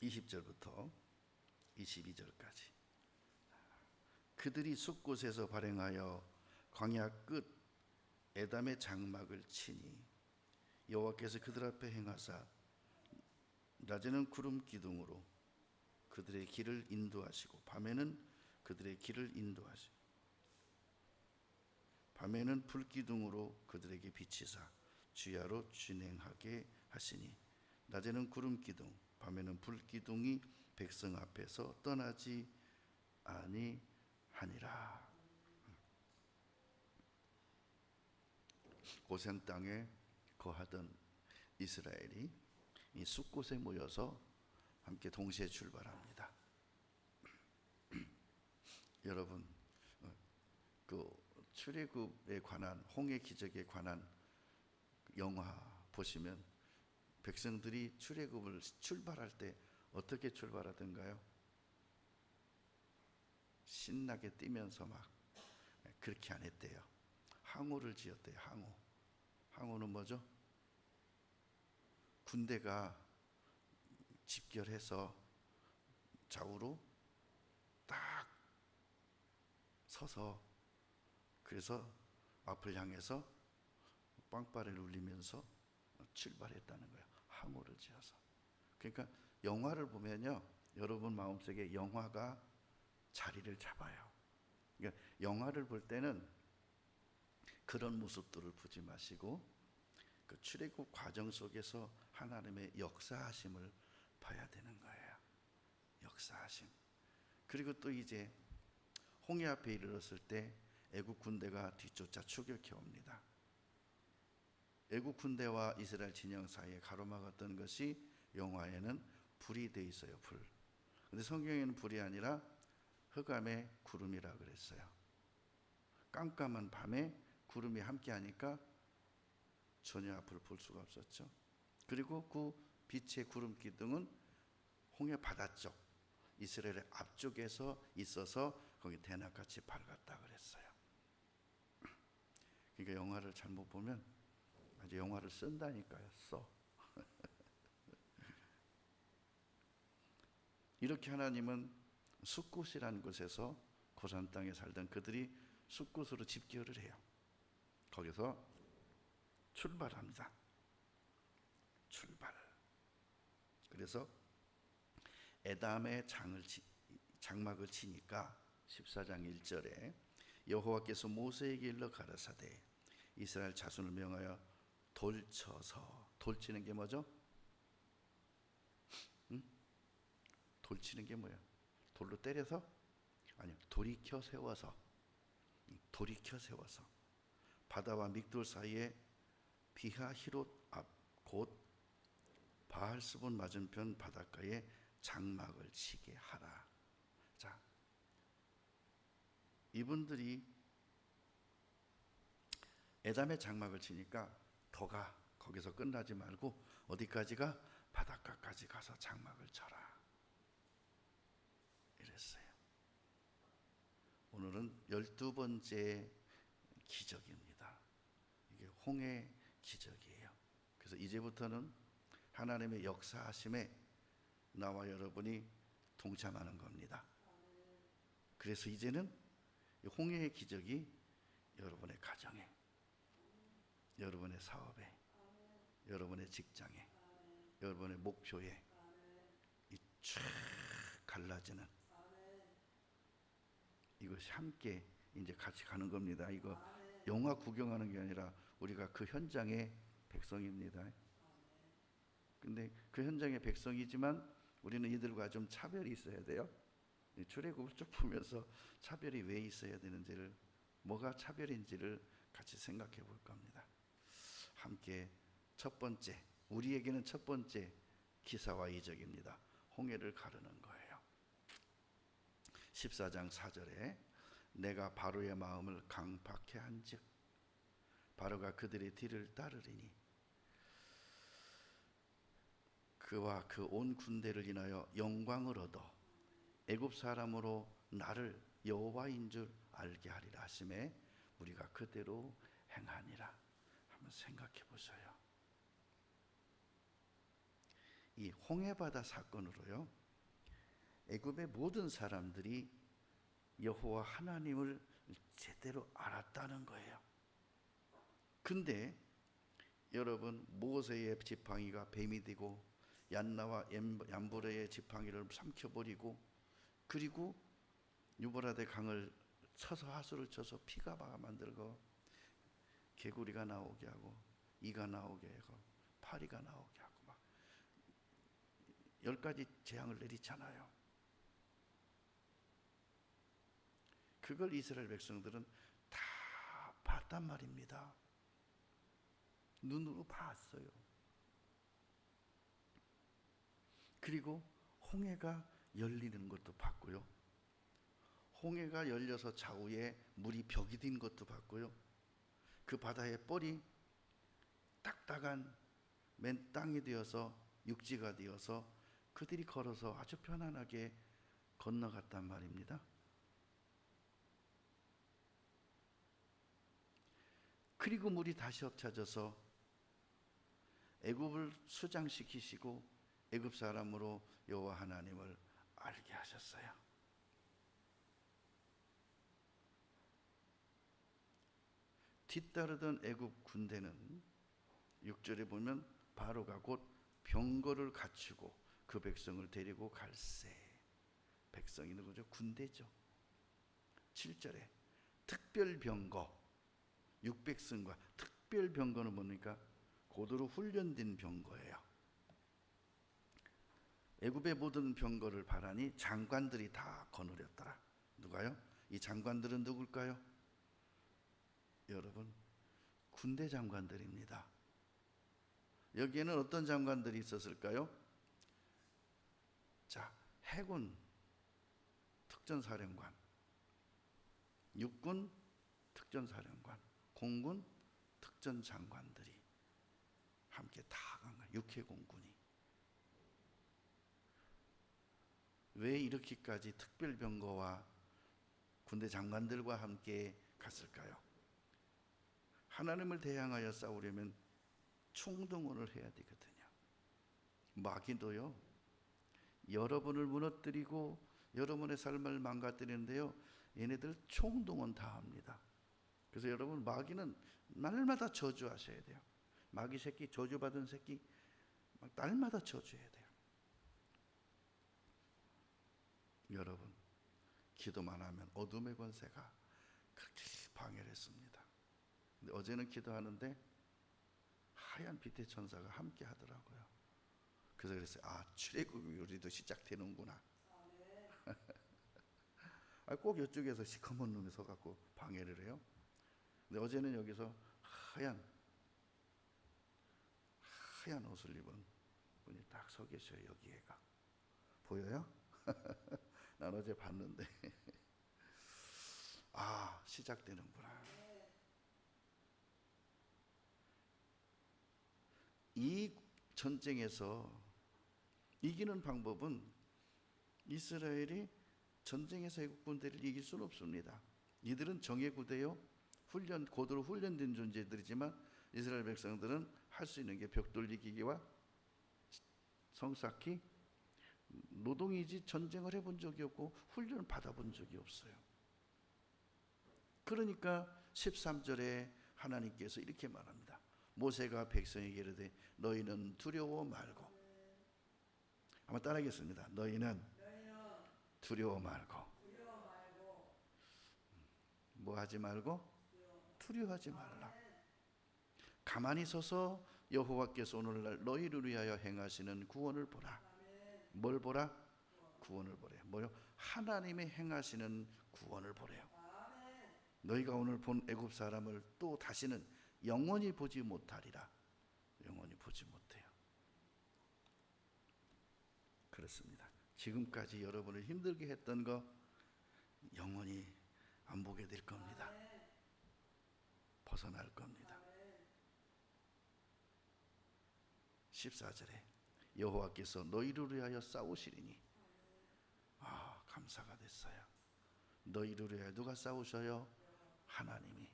20절부터 22절까지. 그들이 숲곳에서 발행하여 광야 끝 에담의 장막을 치니 여호와께서 그들 앞에 행하사 낮에는 구름 기둥으로 그들의 길을 인도하시고 밤에는 그들의 길을 인도하시고 밤에는 불기둥으로 그들에게 비치사 주야로 진행하게 하시니 낮에는 구름 기둥 밤에는 불기둥이 백성 앞에서 떠나지 아니하니라. 고센 땅에 거하던 이스라엘이 이 숲곳에 모여서 함께 동시에 출발합니다. 여러분, 그 출애굽에 관한 홍해 기적에 관한 영화 보시면 백성들이 출애굽을 출발할 때 어떻게 출발하던가요? 신나게 뛰면서 막. 그렇게 안 했대요. 항우를 지었대요. 항우는 뭐죠? 군대가 집결해서 좌우로 딱 서서 그래서 앞을 향해서 빵빠레를 울리면서 출발했다는 거예요. 항우를 지어서. 그러니까 영화를 보면요, 여러분 마음속에 영화가 자리를 잡아요. 그러니까 영화를 볼 때는 그런 모습들을 보지 마시고 그 출애굽 과정 속에서 하나님의 역사하심을 봐야 되는 거예요. 역사하심. 그리고 또 이제 홍해 앞에 이르렀을 때 애국 군대가 뒤쫓아 추격해 옵니다. 애국 군대와 이스라엘 진영 사이에 가로막았던 것이 영화에는 불이 돼 있어요. 불. 근데 성경에는 불이 아니라 흑암의 구름이라 그랬어요. 깜깜한 밤에 구름이 함께 하니까 전혀 앞을 볼 수가 없었죠. 그리고 그 빛의 구름 기둥은 홍해 바다 쪽 이스라엘의 앞쪽에서 있어서 거기 대낮같이 밝았다 그랬어요. 그러니까 영화를 잘못 보면 아주 영화를 쓴다니까요. 써. 이렇게 하나님은 숲곳이라는 곳에서 고산 땅에 살던 그들이 숲곳으로 집결을 해요. 거기서 출발합니다. 출발. 그래서 에담의 장막을 치니까 14장 1절에 여호와께서 모세에게 일러 가라사대 이스라엘 자손을 명하여 돌쳐서. 돌치는 게 뭐죠? 돌치는 게 뭐야? 돌로 때려서? 아니요, 돌이켜 세워서. 돌이켜 세워서 바다와 믹돌 사이에 비하히롯 앞 곧 바알스본 맞은편 바닷가에 장막을 치게 하라. 자, 이분들이 에담의 장막을 치니까 더가 거기서 끝나지 말고 어디까지 가? 바닷가까지 가서 장막을 쳐라. 이랬어요. 오늘은 12번째 기적입니다. 이게 홍해 기적이에요. 그래서 이제부터는 하나님의 역사하심에 나와 여러분이 동참하는 겁니다. 그래서 이제는 홍해의 기적이 여러분의 가정에, 여러분의 사업에, 여러분의 직장에, 여러분의 목표에 쫙 갈라지는 이것이 함께 이제 같이 가는 겁니다. 이거 영화 구경하는 게 아니라 우리가 그 현장의 백성입니다. 근데 그 현장의 백성이지만 우리는 이들과 좀 차별이 있어야 돼요. 출애굽을 쭉 보면서 차별이 왜 있어야 되는지를, 뭐가 차별인지를 같이 생각해 볼 겁니다. 함께 첫 번째, 우리에게는 첫 번째 기사와 이적입니다. 홍해를 가르는 거예요. 14장 4절에 내가 바로의 마음을 강팍해 한즉 바로가 그들의 뒤를 따르리니 그와 그 온 군대를 인하여 영광을 얻어 애굽 사람으로 나를 여호와인 줄 알게 하리라 하심에 우리가 그대로 행하니라. 한번 생각해 보세요. 이 홍해바다 사건으로요, 애굽의 모든 사람들이 여호와 하나님을 제대로 알았다는 거예요. 근데 여러분, 모세의 지팡이가 뱀이 되고 얀나와 얀보레의 지팡이를 삼켜버리고, 그리고 유브라데 강을 쳐서 하수를 쳐서 피가 막 만들고 개구리가 나오게 하고 이가 나오게 하고 파리가 나오게 하고 막 10가지 재앙을 내리잖아요. 그걸 이스라엘 백성들은 다 봤단 말입니다. 눈으로 봤어요. 그리고 홍해가 열리는 것도 봤고요. 홍해가 열려서 좌우에 물이 벽이 된 것도 봤고요. 그 바다의 뻘이 딱딱한 맨 땅이 되어서 육지가 되어서 그들이 걸어서 아주 편안하게 건너갔단 말입니다. 그리고 물이 다시 엎쳐져서 애굽을 수장시키시고 애굽 사람으로 여호와 하나님을 알게 하셨어요. 뒤따르던 애굽 군대는 6절에 보면 바로가 곧 병거를 갖추고 그 백성을 데리고 갈새. 백성이 누구죠? 군대죠. 7절에 특별병거 600승과 특별병거는 뭡니까? 고도로 훈련된 병거예요. 애굽의 모든 병거를 바라니 장관들이 다 거느렸더라. 누가요? 이 장관들은 누굴까요? 여러분, 군대 장관들입니다. 여기에는 어떤 장관들이 있었을까요? 자, 해군 특전사령관, 육군 특전사령관, 공군 특전장관들이 함께 다 간 거예요. 육해공군이. 왜 이렇게까지 특별병거와 군대 장관들과 함께 갔을까요? 하나님을 대항하여 싸우려면 총동원을 해야 되거든요. 마귀도요, 여러분을 무너뜨리고 여러분의 삶을 망가뜨리는데요, 얘네들 총동원 다 합니다. 그래서 여러분, 마귀는 날마다 저주하셔야 돼요. 마귀 새끼, 저주받은 새끼, 날마다 저주해야 돼요. 여러분, 기도만 하면 어둠의 권세가 그렇게 방해를 했습니다. 근데 어제는 기도하는데 하얀 빛의 천사가 함께 하더라고요. 그래서 그랬어요. 아, 출애굽이 우리도 시작되는구나. 꼭 이쪽에서 시커먼 놈이 서갖고 방해를 해요. 근데 어제는 여기서 하얀 옷을 입은 분이 딱 서 계셔요. 여기에가 보여요? 난 어제 봤는데 아, 시작되는구나. 이 전쟁에서 이기는 방법은 이스라엘이 전쟁에서 애국 군대를 이길 수는 없습니다. 이들은 정예 구대요, 고도로 훈련된 존재들이지만 이스라엘 백성들은 할 수 있는 게 벽 돌리기와 성 쌓기, 노동이지 전쟁을 해본 적이 없고 훈련을 받아본 적이 없어요. 그러니까 13절에 하나님께서 이렇게 말합니다. 모세가 백성에게 이르되 너희는 두려워 말고, 한번 따라하겠습니다. 너희는 두려워 말고. 뭐 하지 말고? 두려워하지 말라. 가만히 서서 여호와께서 오늘날 너희를 위하여 행하시는 구원을 보라. 뭘 보라? 구원을 보래요. 뭐요? 하나님의 행하시는 구원을 보래요. 너희가 오늘 본 애굽 사람을 또 다시는 영원히 보지 못하리라. 영원히 보지 못해요. 그렇습니다. 지금까지 여러분을 힘들게 했던 거 영원히 안 보게 될 겁니다. 벗어날 겁니다. 14절에 여호와께서 너희를 위하여 싸우시리니, 아, 감사가 됐어요. 너희를 위하여 누가 싸우셔요? 하나님이.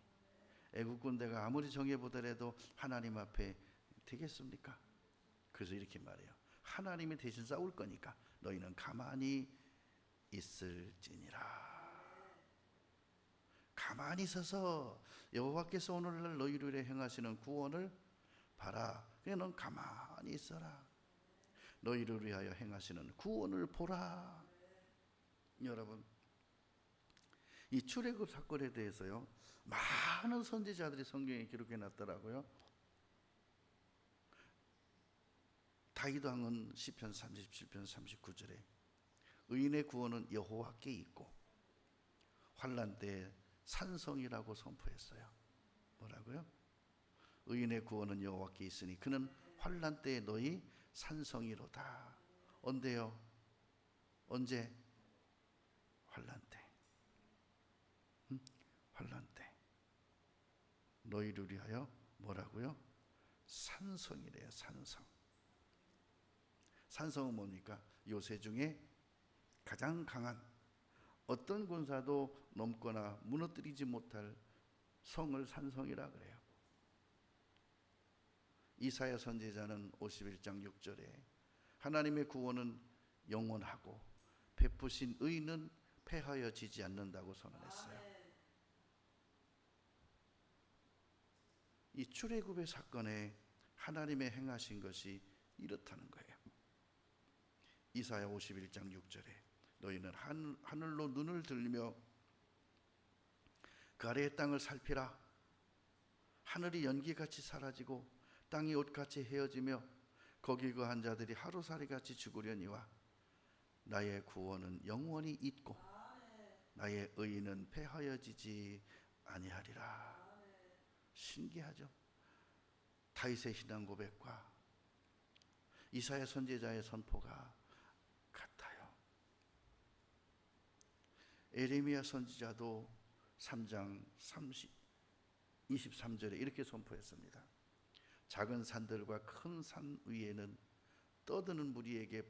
애국 군대가 아무리 정해보더라도 하나님 앞에 되겠습니까? 그래서 이렇게 말해요. 하나님이 대신 싸울 거니까 너희는 가만히 있을지니라. 가만히 서서 여호와께서 오늘날 너희를 위해 행하시는 구원을 봐라. 그냥 넌 가만히 있어라. 너희를 위하여 행하시는 구원을 보라. 여러분, 이 출애굽 사건에 대해서요, 많은 선지자들이 성경에 기록해 놨더라고요. 다윗 왕은 시편 37편 39절에 의인의 구원은 여호와께 있고 환난 때 산성이라고 선포했어요. 뭐라고요? 의인의 구원은 여호와께 있으니 그는 환난 때에 너희 산성이로다. 언제요? 언제? 환난 때. 환난 때. 너희를 위하여 뭐라고요? 산성이래요. 산성. 산성은 뭡니까? 요새 중에 가장 강한, 어떤 군사도 넘거나 무너뜨리지 못할 성을 산성이라 그래요. 이사야 선지자는 51장 6절에 하나님의 구원은 영원하고 베푸신 의는 패하여지지 않는다고 선언했어요. 이 출애굽의 사건에 하나님의 행하신 것이 이렇다는 거예요. 이사야 51장 6절에 너희는 하늘로 눈을 들며 그 아래의 땅을 살피라. 하늘이 연기같이 사라지고 땅이 옷같이 헤어지며 거기 거한 자들이 하루살이같이 죽으려니와 나의 구원은 영원히 있고 나의 의는 패하여지지 아니하리라. 신기하죠? 다윗의 신앙 고백과 이사야 선지자의 선포가 같아요. 에레미야 선지자도 3장 23절에 이렇게 선포했습니다. 작은 산들과 큰 산 위에는 떠드는 무리에게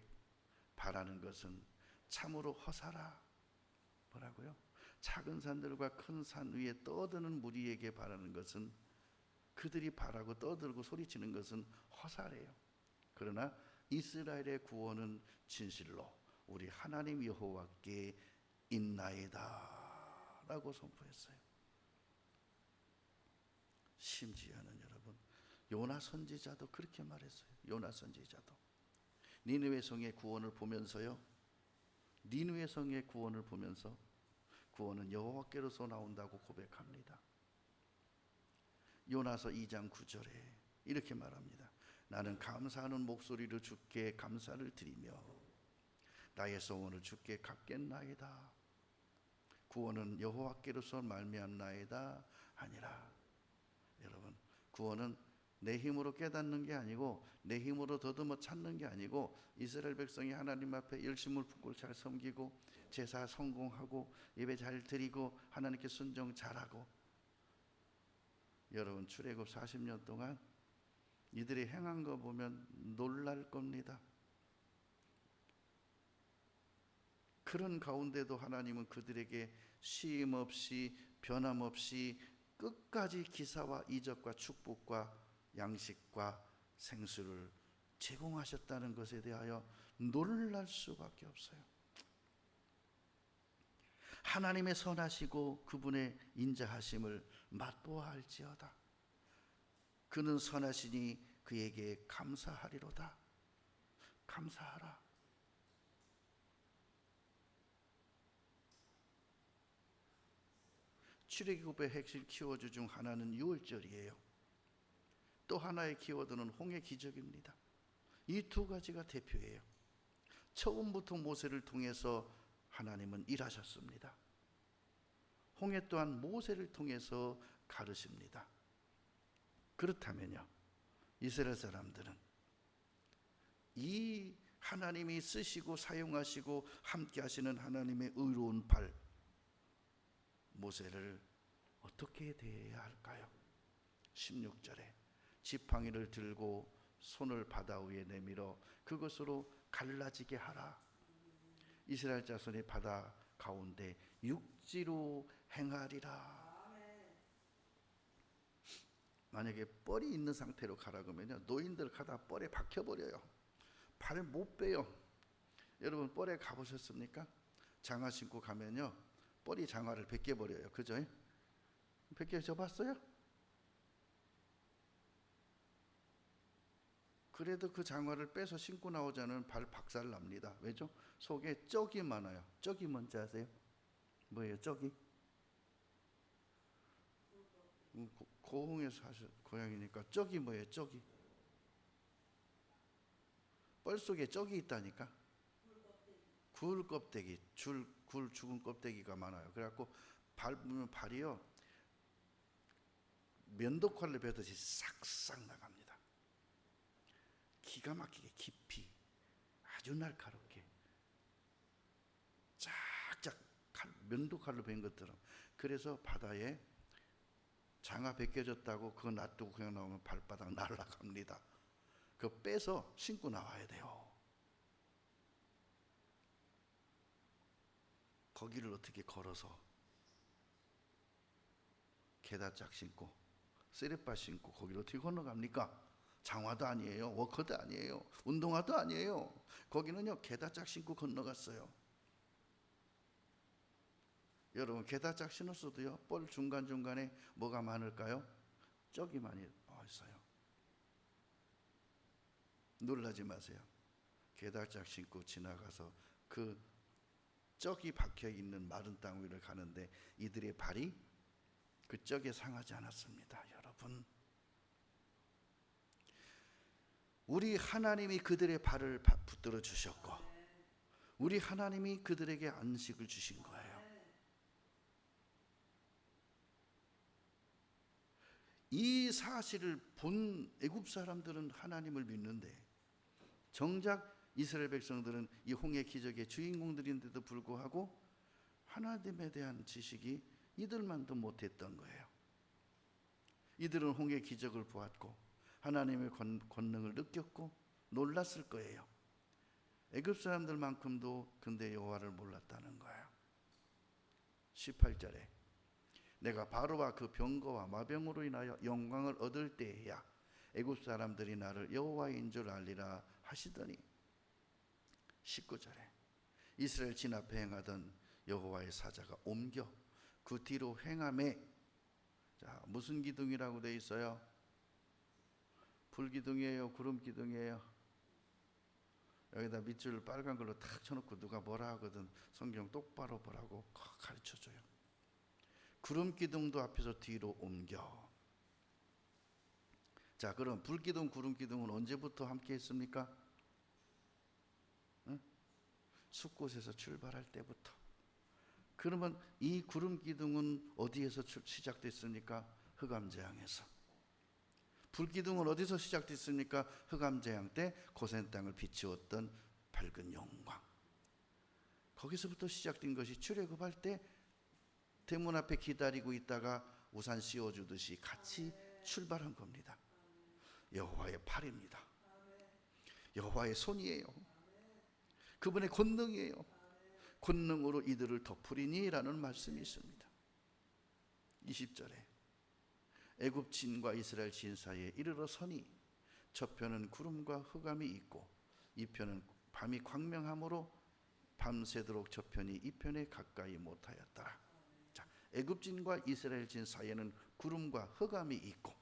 바라는 것은 참으로 허사라. 뭐라고요? 작은 산들과 큰 산 위에 떠드는 무리에게 바라는 것은, 그들이 바라고 떠들고 소리치는 것은 허사래요. 그러나 이스라엘의 구원은 진실로 우리 하나님 여호와께 있나이다 라고 선포했어요. 심지어는 여러분, 요나 선지자도 그렇게 말했어요. 요나 선지자도 니느웨 성의 구원을 보면서요, 니느웨 성의 구원을 보면서 구원은 여호와께로서 나온다고 고백합니다. 요나서 2장 9절에 이렇게 말합니다. 나는 감사하는 목소리로 주께 감사를 드리며 나의 소원을 주께 갚겠나이다. 구원은 여호와께로서 말미암나이다 하니라. 여러분, 구원은 내 힘으로 깨닫는 게 아니고 내 힘으로 더듬어 찾는 게 아니고 이스라엘 백성이 하나님 앞에 열심을 품고 잘 섬기고 제사 성공하고 예배 잘 드리고 하나님께 순종 잘하고, 여러분 출애굽 40년 동안 이들이 행한 거 보면 놀랄 겁니다. 그런 가운데도 하나님은 그들에게 쉼없이 변함없이 끝까지 기사와 이적과 축복과 양식과 생수를 제공하셨다는 것에 대하여 놀랄 수밖에 없어요. 하나님의 선하시고 그분의 인자하심을 맛보아 할지어다. 그는 선하시니 그에게 감사하리로다. 감사하라. 출애굽의 핵심 키워드 중 하나는 유월절이에요. 또 하나의 키워드는 홍해 기적입니다. 이 두 가지가 대표예요. 처음부터 모세를 통해서 하나님은 일하셨습니다. 홍해 또한 모세를 통해서 가르십니다. 그렇다면요, 이스라엘 사람들은 이 하나님이 쓰시고 사용하시고 함께 하시는 하나님의 의로운 팔, 모세를 어떻게 대해야 할까요? 16절에 지팡이를 들고 손을 바다 위에 내밀어 그것으로 갈라지게 하라. 이스라엘 자손이 바다 가운데 육지로 행하리라. 만약에 뻘이 있는 상태로 가라 그러면요, 노인들 가다 뻘에 박혀버려요. 발 못 빼요. 여러분 뻘에 가보셨습니까? 장화 신고 가면요, 뻘이 장화를 벗겨버려요. 그죠? 벗겨져 봤어요? 그래도 그 장화를 빼서 신고 나오자는 발 박살 납니다. 왜죠? 속에 쩍이 많아요. 쩍이 뭔지 아세요? 뭐예요, 쩍이? 고흥에서 하신 고향이니까 쩍이 뭐예요, 쩍이? 뻘 속에 쩍이 있다니까. 굴 껍데기, 굴 죽은 껍데기가 많아요. 그래갖고 밟으면 발이요, 면도칼로 베듯이 싹싹 나갑니다. 기가 막히게 깊이, 아주 날카롭게, 쫙쫙 면도칼로 벤 것처럼. 그래서 바다에 장화 벗겨졌다고 그거 놔두고 그냥 나오면 발바닥 날아갑니다. 그거 빼서 신고 나와야 돼요. 거기를 어떻게 걸어서 게다짝 신고 쓰레빠 신고 거기를 어떻게 건너갑니까? 장화도 아니에요, 워커도 아니에요, 운동화도 아니에요. 거기는요, 게다짝 신고 건너갔어요. 여러분 게다짝 신었어도요, 뻘 중간중간에 뭐가 많을까요? 쩍이 많이 있어요. 놀라지 마세요. 게다짝 신고 지나가서 그 쩍이 박혀있는 마른 땅 위를 가는데 이들의 발이 그 쩍에 상하지 않았습니다. 여러분, 우리 하나님이 그들의 발을 붙들어 주셨고, 우리 하나님이 그들에게 안식을 주신 거예요. 이 사실을 본 애굽 사람들은 하나님을 믿는데, 정작 이스라엘 백성들은 이 홍해 기적의 주인공들인데도 불구하고 하나님에 대한 지식이 이들만도 못했던 거예요. 이들은 홍해 기적을 보았고 하나님의 권능을 느꼈고 놀랐을 거예요. 애굽 사람들만큼도 근데 여호와를 몰랐다는 거예요. 18절에 내가 바로와 그 병거와 마병으로 인하여 영광을 얻을 때에야 애굽 사람들이 나를 여호와인 줄 알리라 하시더니, 19절에 이스라엘 진 앞에 행하던 여호와의 사자가 옮겨 그 뒤로 행함에, 자, 무슨 기둥이라고 돼 있어요? 불기둥이에요, 구름 기둥이에요? 여기다 밑줄을 빨간 걸로 탁 쳐놓고 누가 뭐라 하거든 성경 똑바로 보라고 가르쳐줘요. 구름 기둥도 앞에서 뒤로 옮겨. 자, 그럼 불기둥 구름 기둥은 언제부터 함께 했습니까? 응? 숫곳에서 출발할 때부터. 그러면 이 구름 기둥은 어디에서 시작됐습니까? 흑암재앙에서. 불기둥은 어디서 시작됐습니까? 흑암재앙 때 고센 땅을 비추었던 밝은 영광. 거기서부터 시작된 것이 출애굽할 때 대문 앞에 기다리고 있다가 우산 씌워주듯이 같이 출발한 겁니다. 여호와의 팔입니다. 여호와의 손이에요. 그분의 권능이에요. 권능으로 이들을 덮으리니라는 말씀이 있습니다. 20절에 애굽 진과 이스라엘 진 사이에 이르러 서니 저편은 구름과 흑암이 있고 이편은 밤이 광명함으로 밤새도록 저편이 이편에 가까이 못하였더라. 자, 애굽 진과 이스라엘 진 사이에는 구름과 흑암이 있고,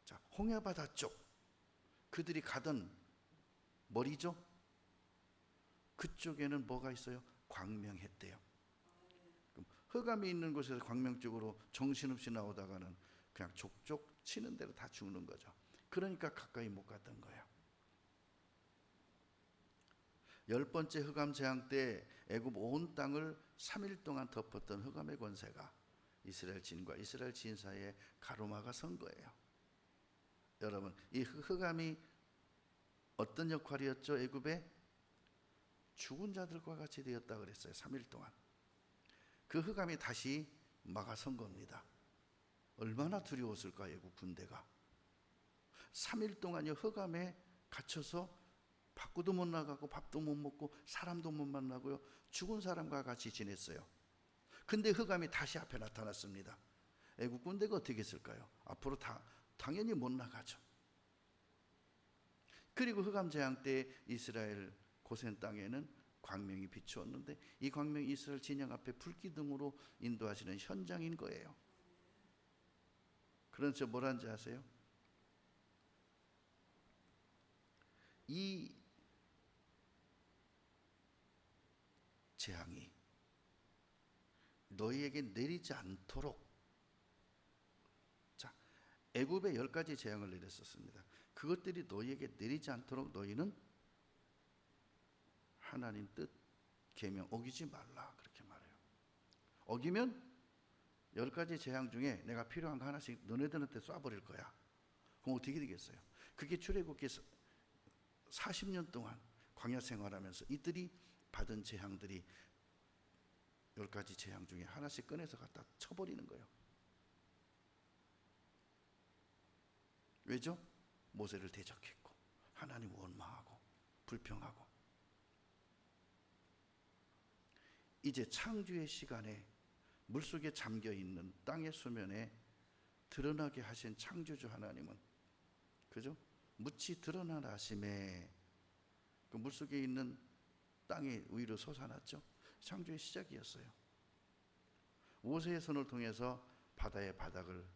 자, 홍해바다 쪽 그들이 가던 머리죠? 그쪽에는 뭐가 있어요? 광명했대요. 그럼 흑암이 있는 곳에서 광명 쪽으로 정신없이 나오다가는 그냥 족족 치는 대로 다 죽는 거죠. 그러니까 가까이 못 갔던 거예요. 10번째 흑암 재앙 때 애굽 온 땅을 3일 동안 덮었던 흑암의 권세가 이스라엘 진과 이스라엘 진 사이에 가로막아 선 거예요. 여러분, 이 흑암이 어떤 역할이었죠? 애굽에 죽은 자들과 같이 되었다 그랬어요. 3일 동안. 그 흑암이 다시 막아선 겁니다. 얼마나 두려웠을까, 애국 군대가. 3일 동안요, 흑암에 갇혀서 밖으로도 못 나가고 밥도 못 먹고 사람도 못 만나고요, 죽은 사람과 같이 지냈어요. 근데 흑암이 다시 앞에 나타났습니다. 애국 군대가 어떻게 했을까요? 앞으로 당연히 못 나가죠. 그리고 흑암 재앙 때 이스라엘 고센 땅에는 광명이 비추었는데 이 광명이 이스라엘 진영 앞에 불기둥으로 인도하시는 현장인 거예요. 그런저 뭐라는지 아세요? 이 재앙이 너희에게 내리지 않도록, 자, 애굽에 10가지 재앙을 내렸었습니다. 그것들이 너희에게 내리지 않도록 너희는 하나님 뜻 계명 어기지 말라, 그렇게 말해요. 어기면 10가지 재앙 중에 내가 필요한 거 하나씩 너네들한테 쏴버릴 거야. 그럼 어떻게 되겠어요? 그게 출애굽기 40년 동안 광야 생활하면서 이들이 받은 재앙들이 10가지 재앙 중에 하나씩 꺼내서 갖다 쳐버리는 거예요. 왜죠? 모세를 대적했고 하나님 원망하고 불평하고. 이제 창조의 시간에 물속에 잠겨있는 땅의 수면에 드러나게 하신 창조주 하나님은, 그죠? 묻히 드러나라 하심에 그 물속에 있는 땅이 위로 솟아났죠. 창조의 시작이었어요. 모세의 손을 통해서 바다의 바닥을,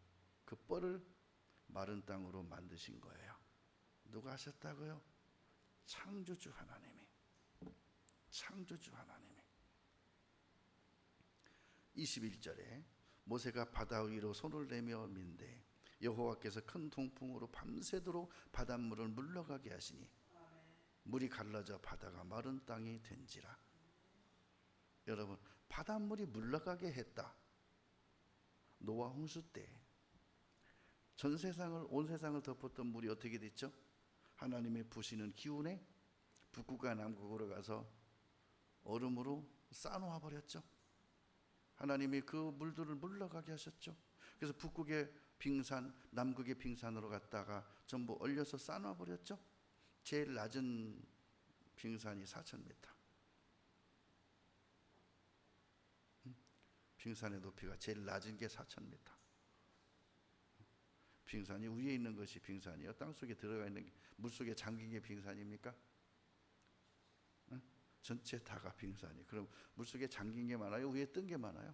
그 뻘을 마른 땅으로 만드신 거예요. 누가 하셨다고요? 창조주 하나님이. 창조주 하나님이. 21절에 모세가 바다 위로 손을 내며 민대 여호와께서 큰 동풍으로 밤새도록 바닷물을 물러가게 하시니 물이 갈라져 바다가 마른 땅이 된지라. 여러분, 바닷물이 물러가게 했다. 노아 홍수 때 전 세상을, 온 세상을 덮었던 물이 어떻게 됐죠? 하나님의 부시는 기운에 북극과 남극으로 가서 얼음으로 쌓아놓아 버렸죠. 하나님이 그 물들을 물러가게 하셨죠. 그래서 북극의 빙산, 남극의 빙산으로 갔다가 전부 얼려서 쌓아놔 버렸죠. 제일 낮은 빙산이 4,000m. 빙산의 높이가 제일 낮은 게 4,000m. 빙산이 위에 있는 것이 빙산이요? 땅속에 들어가 있는 게, 물속에 잠긴 게 빙산입니까? 전체 다가 빙산이. 그럼 물속에 잠긴 게 많아요? 위에 뜬 게 많아요?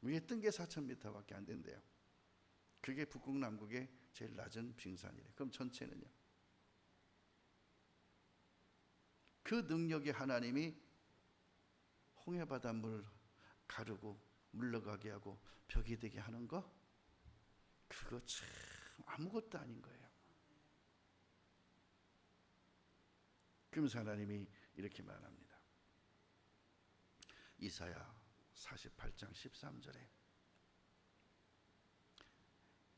위에 뜬 게 4,000m밖에 안 된대요. 그게 북극 남극의 제일 낮은 빙산이래. 그럼 전체는요? 그 능력의 하나님이 홍해 바닷물 가르고 물러가게 하고 벽이 되게 하는 거, 그거 참 아무것도 아닌 거예요. 그러면서 하나님이 이렇게 말합니다. 이사야 48장 13절에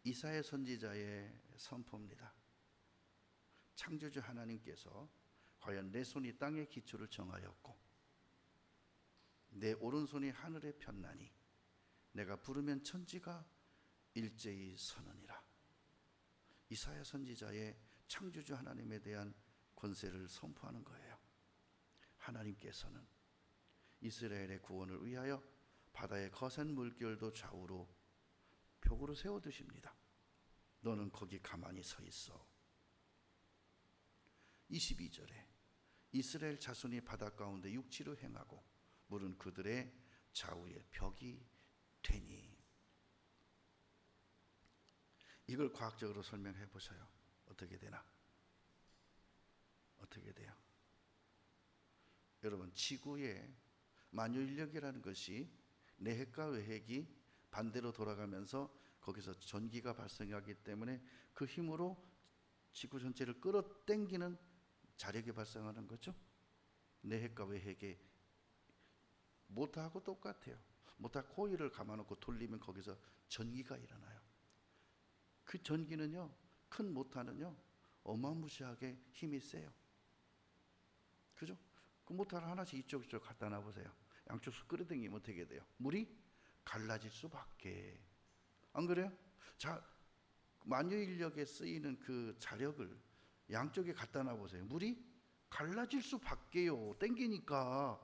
이사야 선지자의 선포입니다. 창조주 하나님께서 과연 내 손이 땅의 기초를 정하였고 내 오른손이 하늘에 폈나니 내가 부르면 천지가 일제히 서느니라. 이사야 선지자의 창조주 하나님에 대한 권세를 선포하는 거예요. 하나님께서는 이스라엘의 구원을 위하여 바다의 거센 물결도 좌우로 벽으로 세워두십니다. 너는 거기 가만히 서 있어. 22절에 이스라엘 자손이 바다 가운데 육지로 행하고 물은 그들의 좌우에 벽이 되니. 이걸 과학적으로 설명해 보세요. 어떻게 되나? 어떻게 돼요? 여러분, 지구의 만유인력이라는 것이 내핵과 외핵이 반대로 돌아가면서 거기서 전기가 발생하기 때문에 그 힘으로 지구 전체를 끌어당기는 자력이 발생하는 거죠. 내핵과 외핵의 모터하고 똑같아요. 모터 코일을 감아놓고 돌리면 거기서 전기가 일어나요. 그 전기는요, 큰 모터는요 어마무시하게 힘이 세요. 그죠? 그 모터를 하나씩 이쪽 갖다 놔보세요. 양쪽에서 끌어당기면 어떻게 돼요? 물이 갈라질 수밖에. 안 그래요? 자, 만유인력에 쓰이는 그 자력을 양쪽에 갖다 놔보세요. 물이 갈라질 수밖에요. 당기니까.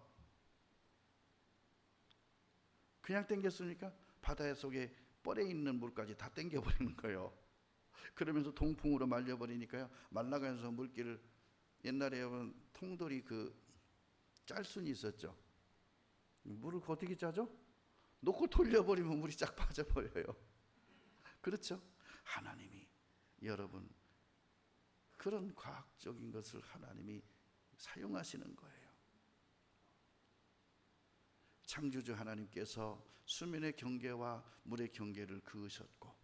그냥 당겼으니까 바다 속에 뻘에 있는 물까지 다 당겨버리는 거예요. 그러면서 동풍으로 말려버리니까요. 말라가면서 물기를, 옛날에 여러분 통돌이 그 짤순이 있었죠. 물을 어떻게 짜죠? 놓고 돌려버리면 물이 쫙 빠져버려요. 그렇죠? 하나님이 여러분 그런 과학적인 것을 하나님이 사용하시는 거예요. 창조주 하나님께서 수면의 경계와 물의 경계를 그으셨고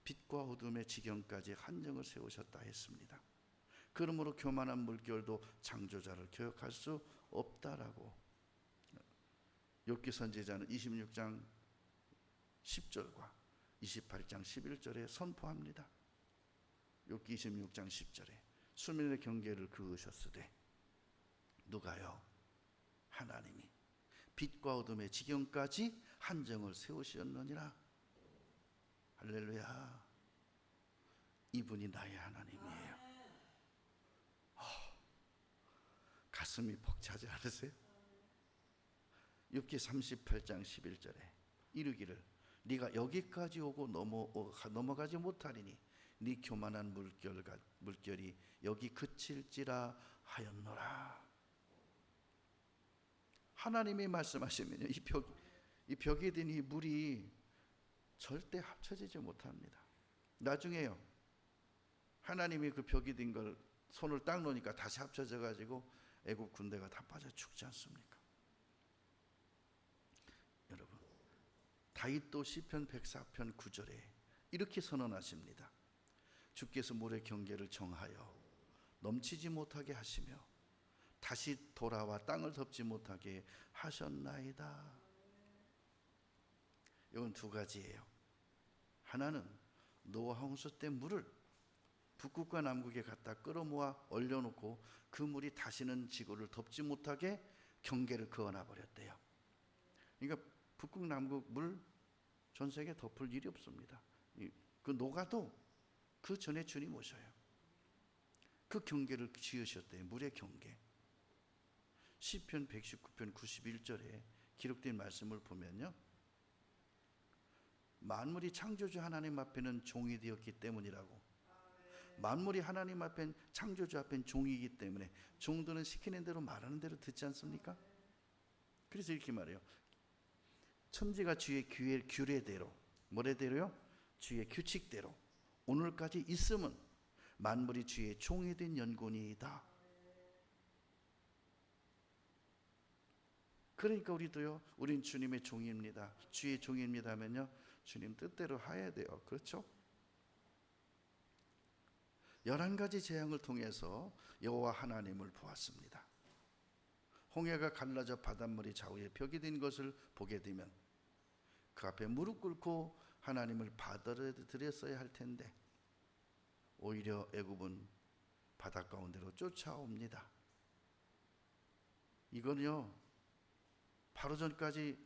빛과 어둠의 지경까지 한정을 세우셨다 했습니다. 그러므로 교만한 물결도 창조자를 교역할 수 없다라고 욥기 선지자는 26장 10절과 28장 11절에 선포합니다. 욥기 26장 10절에 수면의 경계를 그으셨으되, 누가요? 하나님이 빛과 어둠의 지경까지 한정을 세우셨느니라. 할렐루야. 이분이 나의 하나님이에요. 가슴이 벅차지 않으세요? 욥기 38장 11절에 이르기를 네가 여기까지 오고 넘어가지 못하리니 네 교만한 물결이 여기 그칠지라 하였노라. 하나님이 말씀하시면요, 이 벽에 든 이 물이 절대 합쳐지지 못합니다. 나중에요, 하나님이 그 벽이 든 걸 손을 딱 놓으니까 다시 합쳐져 가지고 애국 군대가 다 빠져 죽지 않습니까? 여러분, 다윗도 시편 104편 9절에 이렇게 선언하십니다. 주께서 물의 경계를 정하여 넘치지 못하게 하시며 다시 돌아와 땅을 덮지 못하게 하셨나이다. 이건 두 가지예요. 하나는 노아 홍수 때 물을 북극과 남극에 갖다 끌어모아 얼려놓고 그 물이 다시는 지구를 덮지 못하게 경계를 그어놔 버렸대요. 그러니까 북극 남극 물 전 세계 덮을 일이 없습니다. 그 녹아도 그 전에 주님 오셔요. 그 경계를 지으셨대요. 물의 경계. 시편 119편 91절에 기록된 말씀을 보면요, 만물이 창조주 하나님 앞에는 종이 되었기 때문이라고. 만물이 하나님 앞엔, 창조주 앞엔 종이기 때문에 종들은 시키는 대로 말하는 대로 듣지 않습니까? 그래서 이렇게 말해요. 천지가 주의 규례대로, 뭐래대로요? 주의 규칙대로 오늘까지 있음은 만물이 주의 종이 된 연고니이다. 그러니까 우리도요, 우린 주님의 종입니다, 주의 종입니다 하면요, 주님 뜻대로 해야 돼요. 그렇죠? 11가지 재앙을 통해서 여호와 하나님을 보았습니다. 홍해가 갈라져 바닷물이 좌우에 벽이 된 것을 보게 되면 그 앞에 무릎 꿇고 하나님을 받아들였어야 할 텐데 오히려 애굽은 바다 가운데로 쫓아옵니다. 이건요, 바로 전까지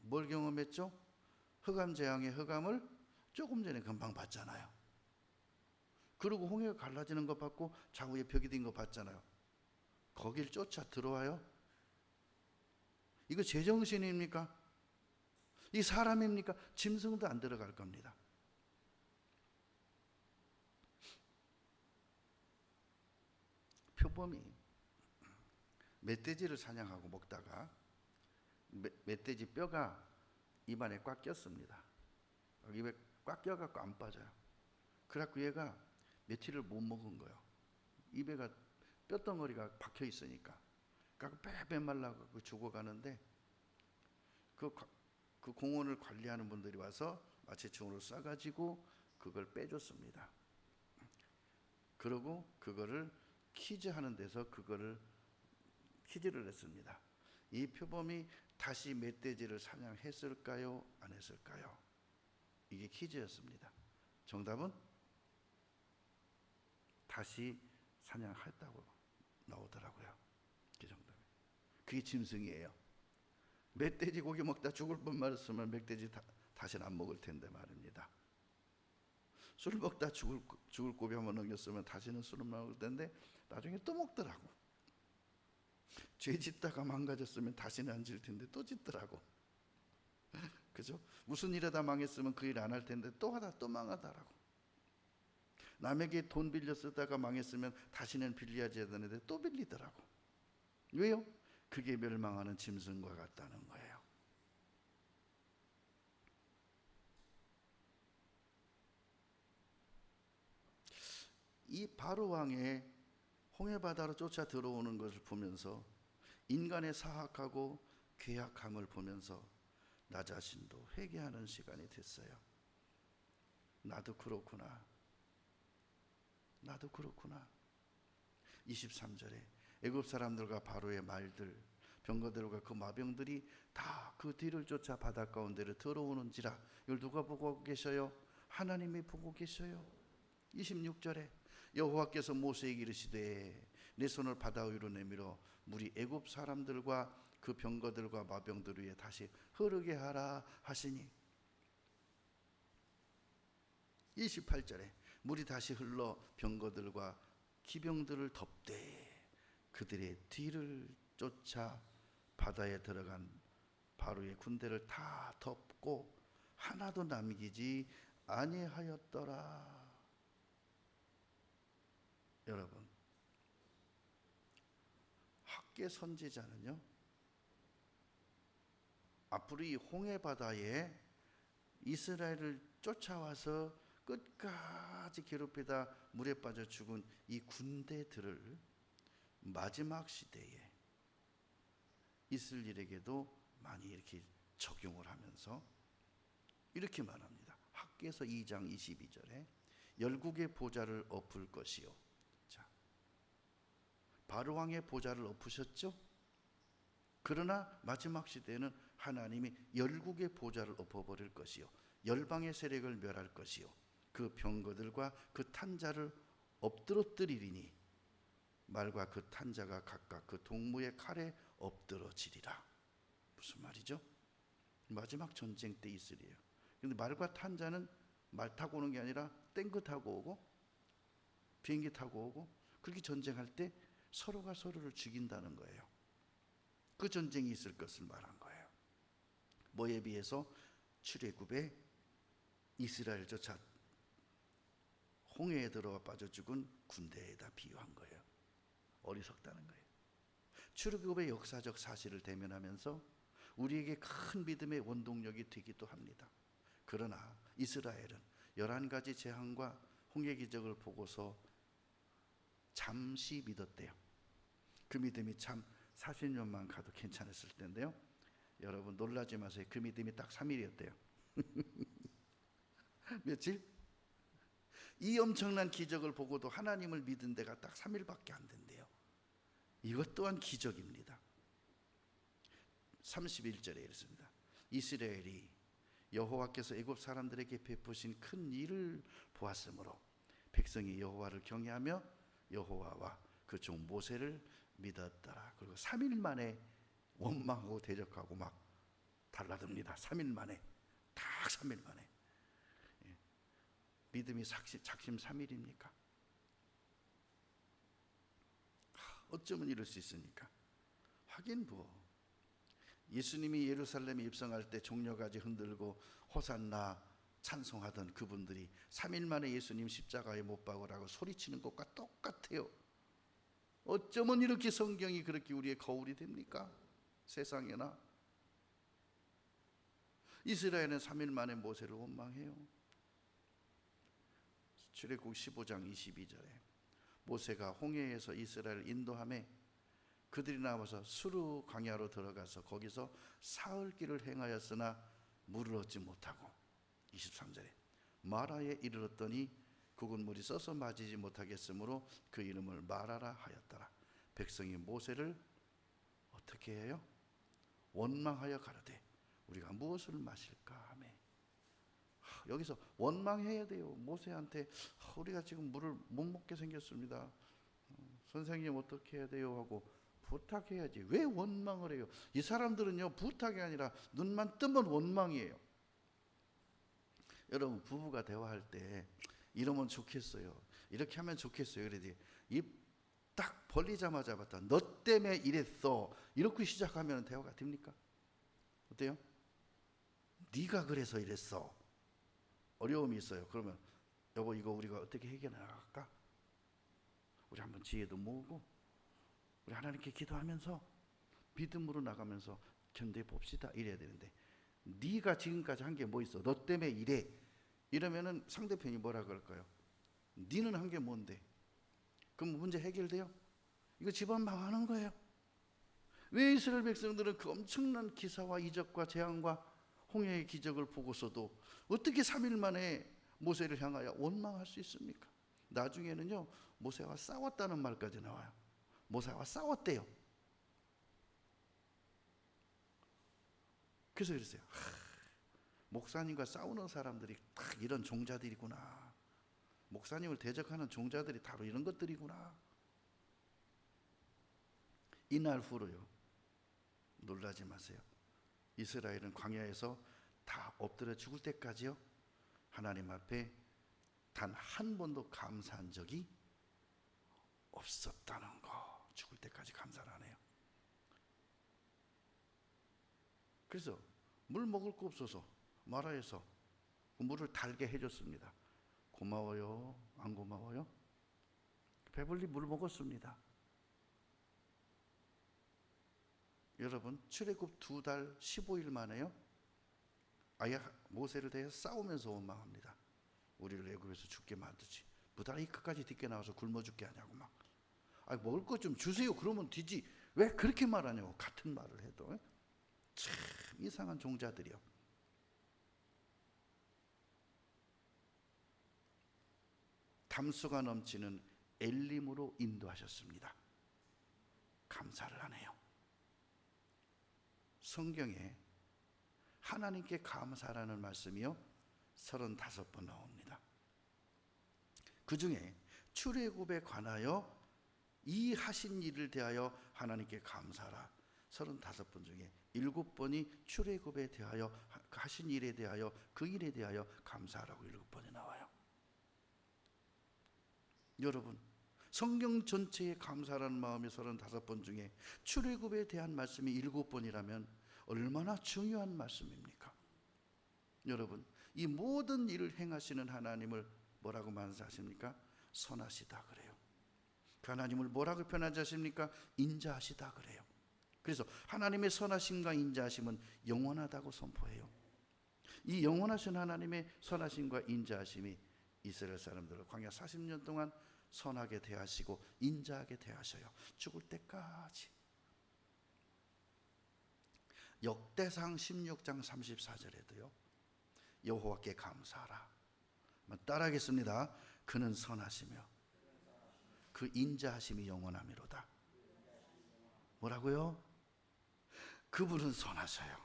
뭘 경험했죠? 흑암 재앙의 흑암을 조금 전에 금방 봤잖아요. 그리고 홍해가 갈라지는 것 봤고 좌우에 벽이 된 것 봤잖아요. 거길 쫓아 들어와요? 이거 제정신입니까? 이 사람입니까? 짐승도 안 들어갈 겁니다. 표범이 멧돼지를 사냥하고 먹다가 멧돼지 뼈가 입안에 꽉 꼈습니다. 입에 꽉 껴갖고 안 빠져요. 그래갖고 얘가 며칠을 못 먹은 거예요. 입에가 뼈덩어리가 박혀 있으니까. 그래갖고 빼빼 말라갖고 죽어가는데 그 공원을 관리하는 분들이 와서 마취총으로 쏴가지고 그걸 빼줬습니다. 그러고 그거를 퀴즈하는 데서 그거를 퀴즈를 냈습니다. 이 표범이 다시 멧돼지를 사냥했을까요? 안 했을까요? 이게 퀴즈였습니다. 정답은 다시 사냥했다고 나오더라고요. 그 정답. 그게 짐승이에요. 멧돼지 고기 먹다 죽을 뻔말했으면 멧돼지 다시는 안 먹을 텐데 말입니다. 술 먹다 죽을 고비 한번 넘겼으면 다시는 술을 먹을 텐데 나중에 또 먹더라고. 죄 짓다가 망가졌으면 다시는 안 질 텐데 또 짓더라고. 그죠? 무슨 일하다 망했으면 그 일 안 할 텐데 또 하다 또 망하더라고. 남에게 돈 빌려 쓰다가 망했으면 다시는 빌려야지 하는데 또 빌리더라고. 왜요? 그게 멸망하는 짐승과 같다는 거예요. 이 바로 왕의 홍해 바다로 쫓아 들어오는 것을 보면서 인간의 사악하고 괴악함을 보면서 나 자신도 회개하는 시간이 됐어요. 나도 그렇구나. 23절에 애굽 사람들과 바로의 말들, 병거들과 그 마병들이 다 그 뒤를 쫓아 바다 가운데로 들어오는지라. 이걸 누가 보고 계셔요? 하나님이 보고 계셔요. 26절에 여호와께서 모세에게 이르시되 내 손을 바다 위로 내밀어 물이 애굽 사람들과 그 병거들과 마병들 위에 다시 흐르게 하라 하시니. 28절에 물이 다시 흘러 병거들과 기병들을 덮되 그들의 뒤를 쫓아 바다에 들어간 바로의 군대를 다 덮고 하나도 남기지 아니하였더라. 여러분, 학계 선지자는요, 앞으로 이 홍해 바다에 이스라엘을 쫓아와서 끝까지 괴롭히다 물에 빠져 죽은 이 군대들을 마지막 시대에 있을 일에게도 많이 이렇게 적용을 하면서 이렇게 말합니다. 학개서 2장 22절에 열국의 보좌를 엎을 것이요. 자, 바로 왕의 보좌를 엎으셨죠? 그러나 마지막 시대에는 하나님이 열국의 보좌를 엎어버릴 것이요, 열방의 세력을 멸할 것이요, 그 병거들과 그 탄자를 엎드러뜨리리니 말과 그 탄자가 각각 그 동무의 칼에 엎드러지리라. 무슨 말이죠? 마지막 전쟁 때 있으리요. 근데 말과 탄자는 말 타고 오는 게 아니라 탱크 타고 오고 비행기 타고 오고 그렇게 전쟁할 때 서로가 서로를 죽인다는 거예요. 그 전쟁이 있을 것을 말한 거예요. 뭐에 비해서 출애굽에 이스라엘 쫓아 홍해에 들어와 빠져 죽은 군대에다 비유한 거예요. 어리석다는 거예요. 출애굽의 역사적 사실을 대면하면서 우리에게 큰 믿음의 원동력이 되기도 합니다. 그러나 이스라엘은 11가지 재앙과 홍해 기적을 보고서 잠시 믿었대요. 그 믿음이 참 40년만 가도 괜찮았을 텐데요. 여러분 놀라지 마세요. 그 믿음이 딱 3일이었대요. 며칠? 이 엄청난 기적을 보고도 하나님을 믿은 데가 딱 3일밖에 안 된대요. 이것 또한 기적입니다. 31절에 이렇습니다. 이스라엘이 여호와께서 애굽 사람들에게 베푸신 큰 일을 보았으므로 백성이 여호와를 경외하며 여호와와 그 종 모세를 믿었더라. 그리고 3일 만에 원망하고 대적하고 막 달라듭니다. 3일 만에, 딱 3일 만에. 믿음이 작심 3일입니까? 어쩌면 이럴 수 있습니까? 하긴 예수님이 예루살렘에 입성할 때 종려가지 흔들고 호산나 찬송하던 그분들이 3일 만에 예수님 십자가에 못 박으라고 소리치는 것과 똑같아요. 어쩌면 이렇게 성경이 그렇게 우리의 거울이 됩니까? 세상에나. 이스라엘은 3일 만에 모세를 원망해요. 출애굽 15장 22절에 모세가 홍해에서 이스라엘을 인도하며 그들이 나와서 수르 광야로 들어가서 거기서 사흘 길을 행하였으나 물을 얻지 못하고 23절에 마라에 이르렀더니 그곳 물이 써서 마시지 못하겠으므로 그 이름을 마라라 하였더라. 백성이 모세를 어떻게 해요? 원망하여 가로되 우리가 무엇을 마실까 하며. 여기서 원망해야 돼요. 모세한테 우리가 지금 물을 못 먹게 생겼습니다. 선생님 어떻게 해야 돼요? 하고 부탁해야지. 왜 원망을 해요? 이 사람들은요 부탁이 아니라 눈만 뜨면 원망이에요. 여러분 부부가 대화할 때 이러면 좋겠어요. 이렇게 하면 좋겠어요. 그래도 입 딱 벌리자마자 봤다. 너 때문에 이랬어. 이렇게 시작하면 대화가 됩니까? 어때요? 네가 그래서 이랬어. 어려움이 있어요. 그러면 여보, 이거 우리가 어떻게 해결해 나갈까? 우리 한번 지혜도 모으고 우리 하나님께 기도하면서 믿음으로 나가면서 견뎌 봅시다. 이래야 되는데, 네가 지금까지 한 게 뭐 있어? 너 때문에 이래. 이러면은 상대편이 뭐라 그럴까요? 네는 한 게 뭔데? 그럼 문제 해결돼요? 이거 집안 망하는 거예요. 왜 이스라엘 백성들은 그 엄청난 기사와 이적과 재앙과 홍해의 기적을 보고서도 어떻게 3일 만에 모세를 향하여 원망할 수 있습니까? 나중에는요, 모세와 싸웠다는 말까지 나와요. 모세와 싸웠대요. 그래서 그랬어요. 목사님과 싸우는 사람들이 딱 이런 종자들이구나. 목사님을 대적하는 종자들이 바로 이런 것들이구나. 이날 후로요, 놀라지 마세요. 이스라엘은 광야에서 다 엎드려 죽을 때까지요, 하나님 앞에 단 한 번도 감사한 적이 없었다는 거. 죽을 때까지 감사를 안 해요. 그래서 물 먹을 거 없어서 마라에서 그 물을 달게 해줬습니다. 고마워요? 안 고마워요? 배불리 물 먹었습니다. 여러분, 출애굽 2달 15일 만에요, 아예 모세를 대해 싸우면서 원망합니다. 우리를 애굽에서 죽게 만드지, 무단히 끝까지 뒤게 나와서 굶어 죽게 하냐고 막. 먹을 것 좀 주세요. 그러면 되지. 왜 그렇게 말하냐고. 같은 말을 해도 참 이상한 종자들이요. 담수가 넘치는 엘림으로 인도하셨습니다. 감사를 안 해요. 성경에 하나님께 감사라는 말씀이요 35번 나옵니다. 그 중에 출애굽에 관하여 이 하신 일을 대하여 하나님께 감사라 35번 중에 7번이 출애굽에 대하여 하신 일에 대하여 그 일에 대하여 감사라고 7번이 나와요. 여러분, 성경 전체에 감사라는 마음이 35번 중에 출애굽에 대한 말씀이 7번이라면 얼마나 중요한 말씀입니까? 여러분, 이 모든 일을 행하시는 하나님을 뭐라고 만사하십니까? 선하시다 그래요. 그 하나님을 뭐라고 표현하십니까? 인자하시다 그래요. 그래서 하나님의 선하심과 인자하심은 영원하다고 선포해요. 이 영원하신 하나님의 선하심과 인자하심이 이스라엘 사람들을 광야 40년 동안 선하게 대하시고 인자하게 대하셔요. 죽을 때까지. 역대상 16장 34절에도요, 여호와께 감사하라. 따라하겠습니다. 그는 선하시며 그 인자하심이 영원하미로다. 뭐라고요? 그분은 선하셔요.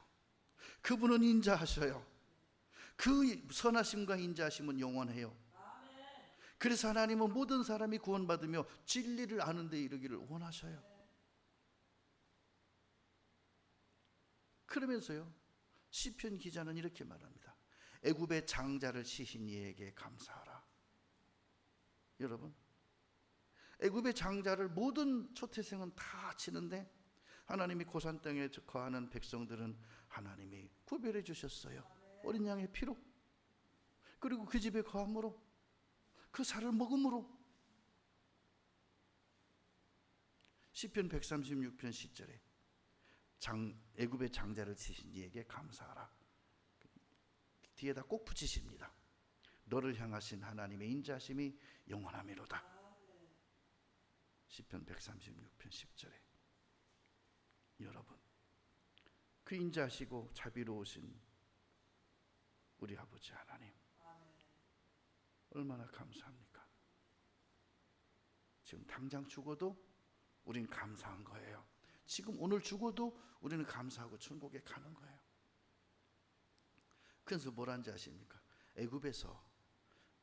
그분은 인자하셔요. 그 선하심과 인자하심은 영원해요. 그래서 하나님은 모든 사람이 구원받으며 진리를 아는 데 이르기를 원하셔요. 그러면서요, 시편 기자는 이렇게 말합니다. 애굽의 장자를 치신 이에게 감사하라. 여러분, 애굽의 장자를 모든 초태생은 다 치는데 하나님이 고산 땅에 거하는 백성들은 하나님이 구별해 주셨어요. 어린 양의 피로, 그리고 그 집에 거함으로, 그 살을 먹음으로. 시편 136편 10절에 애굽의 장자를 치신 이에게 감사하라. 뒤에다 꼭 붙이십니다. 너를 향하신 하나님의 인자심이 영원하미로다. 시편 136편 10절에. 여러분, 그 인자하시고 자비로우신 우리 아버지 하나님, 얼마나 감사합니까? 지금 당장 죽어도 우리는 감사한 거예요. 지금 오늘 죽어도 우리는 감사하고 천국에 가는 거예요. 그래서 뭐라는지 아십니까? 애굽에서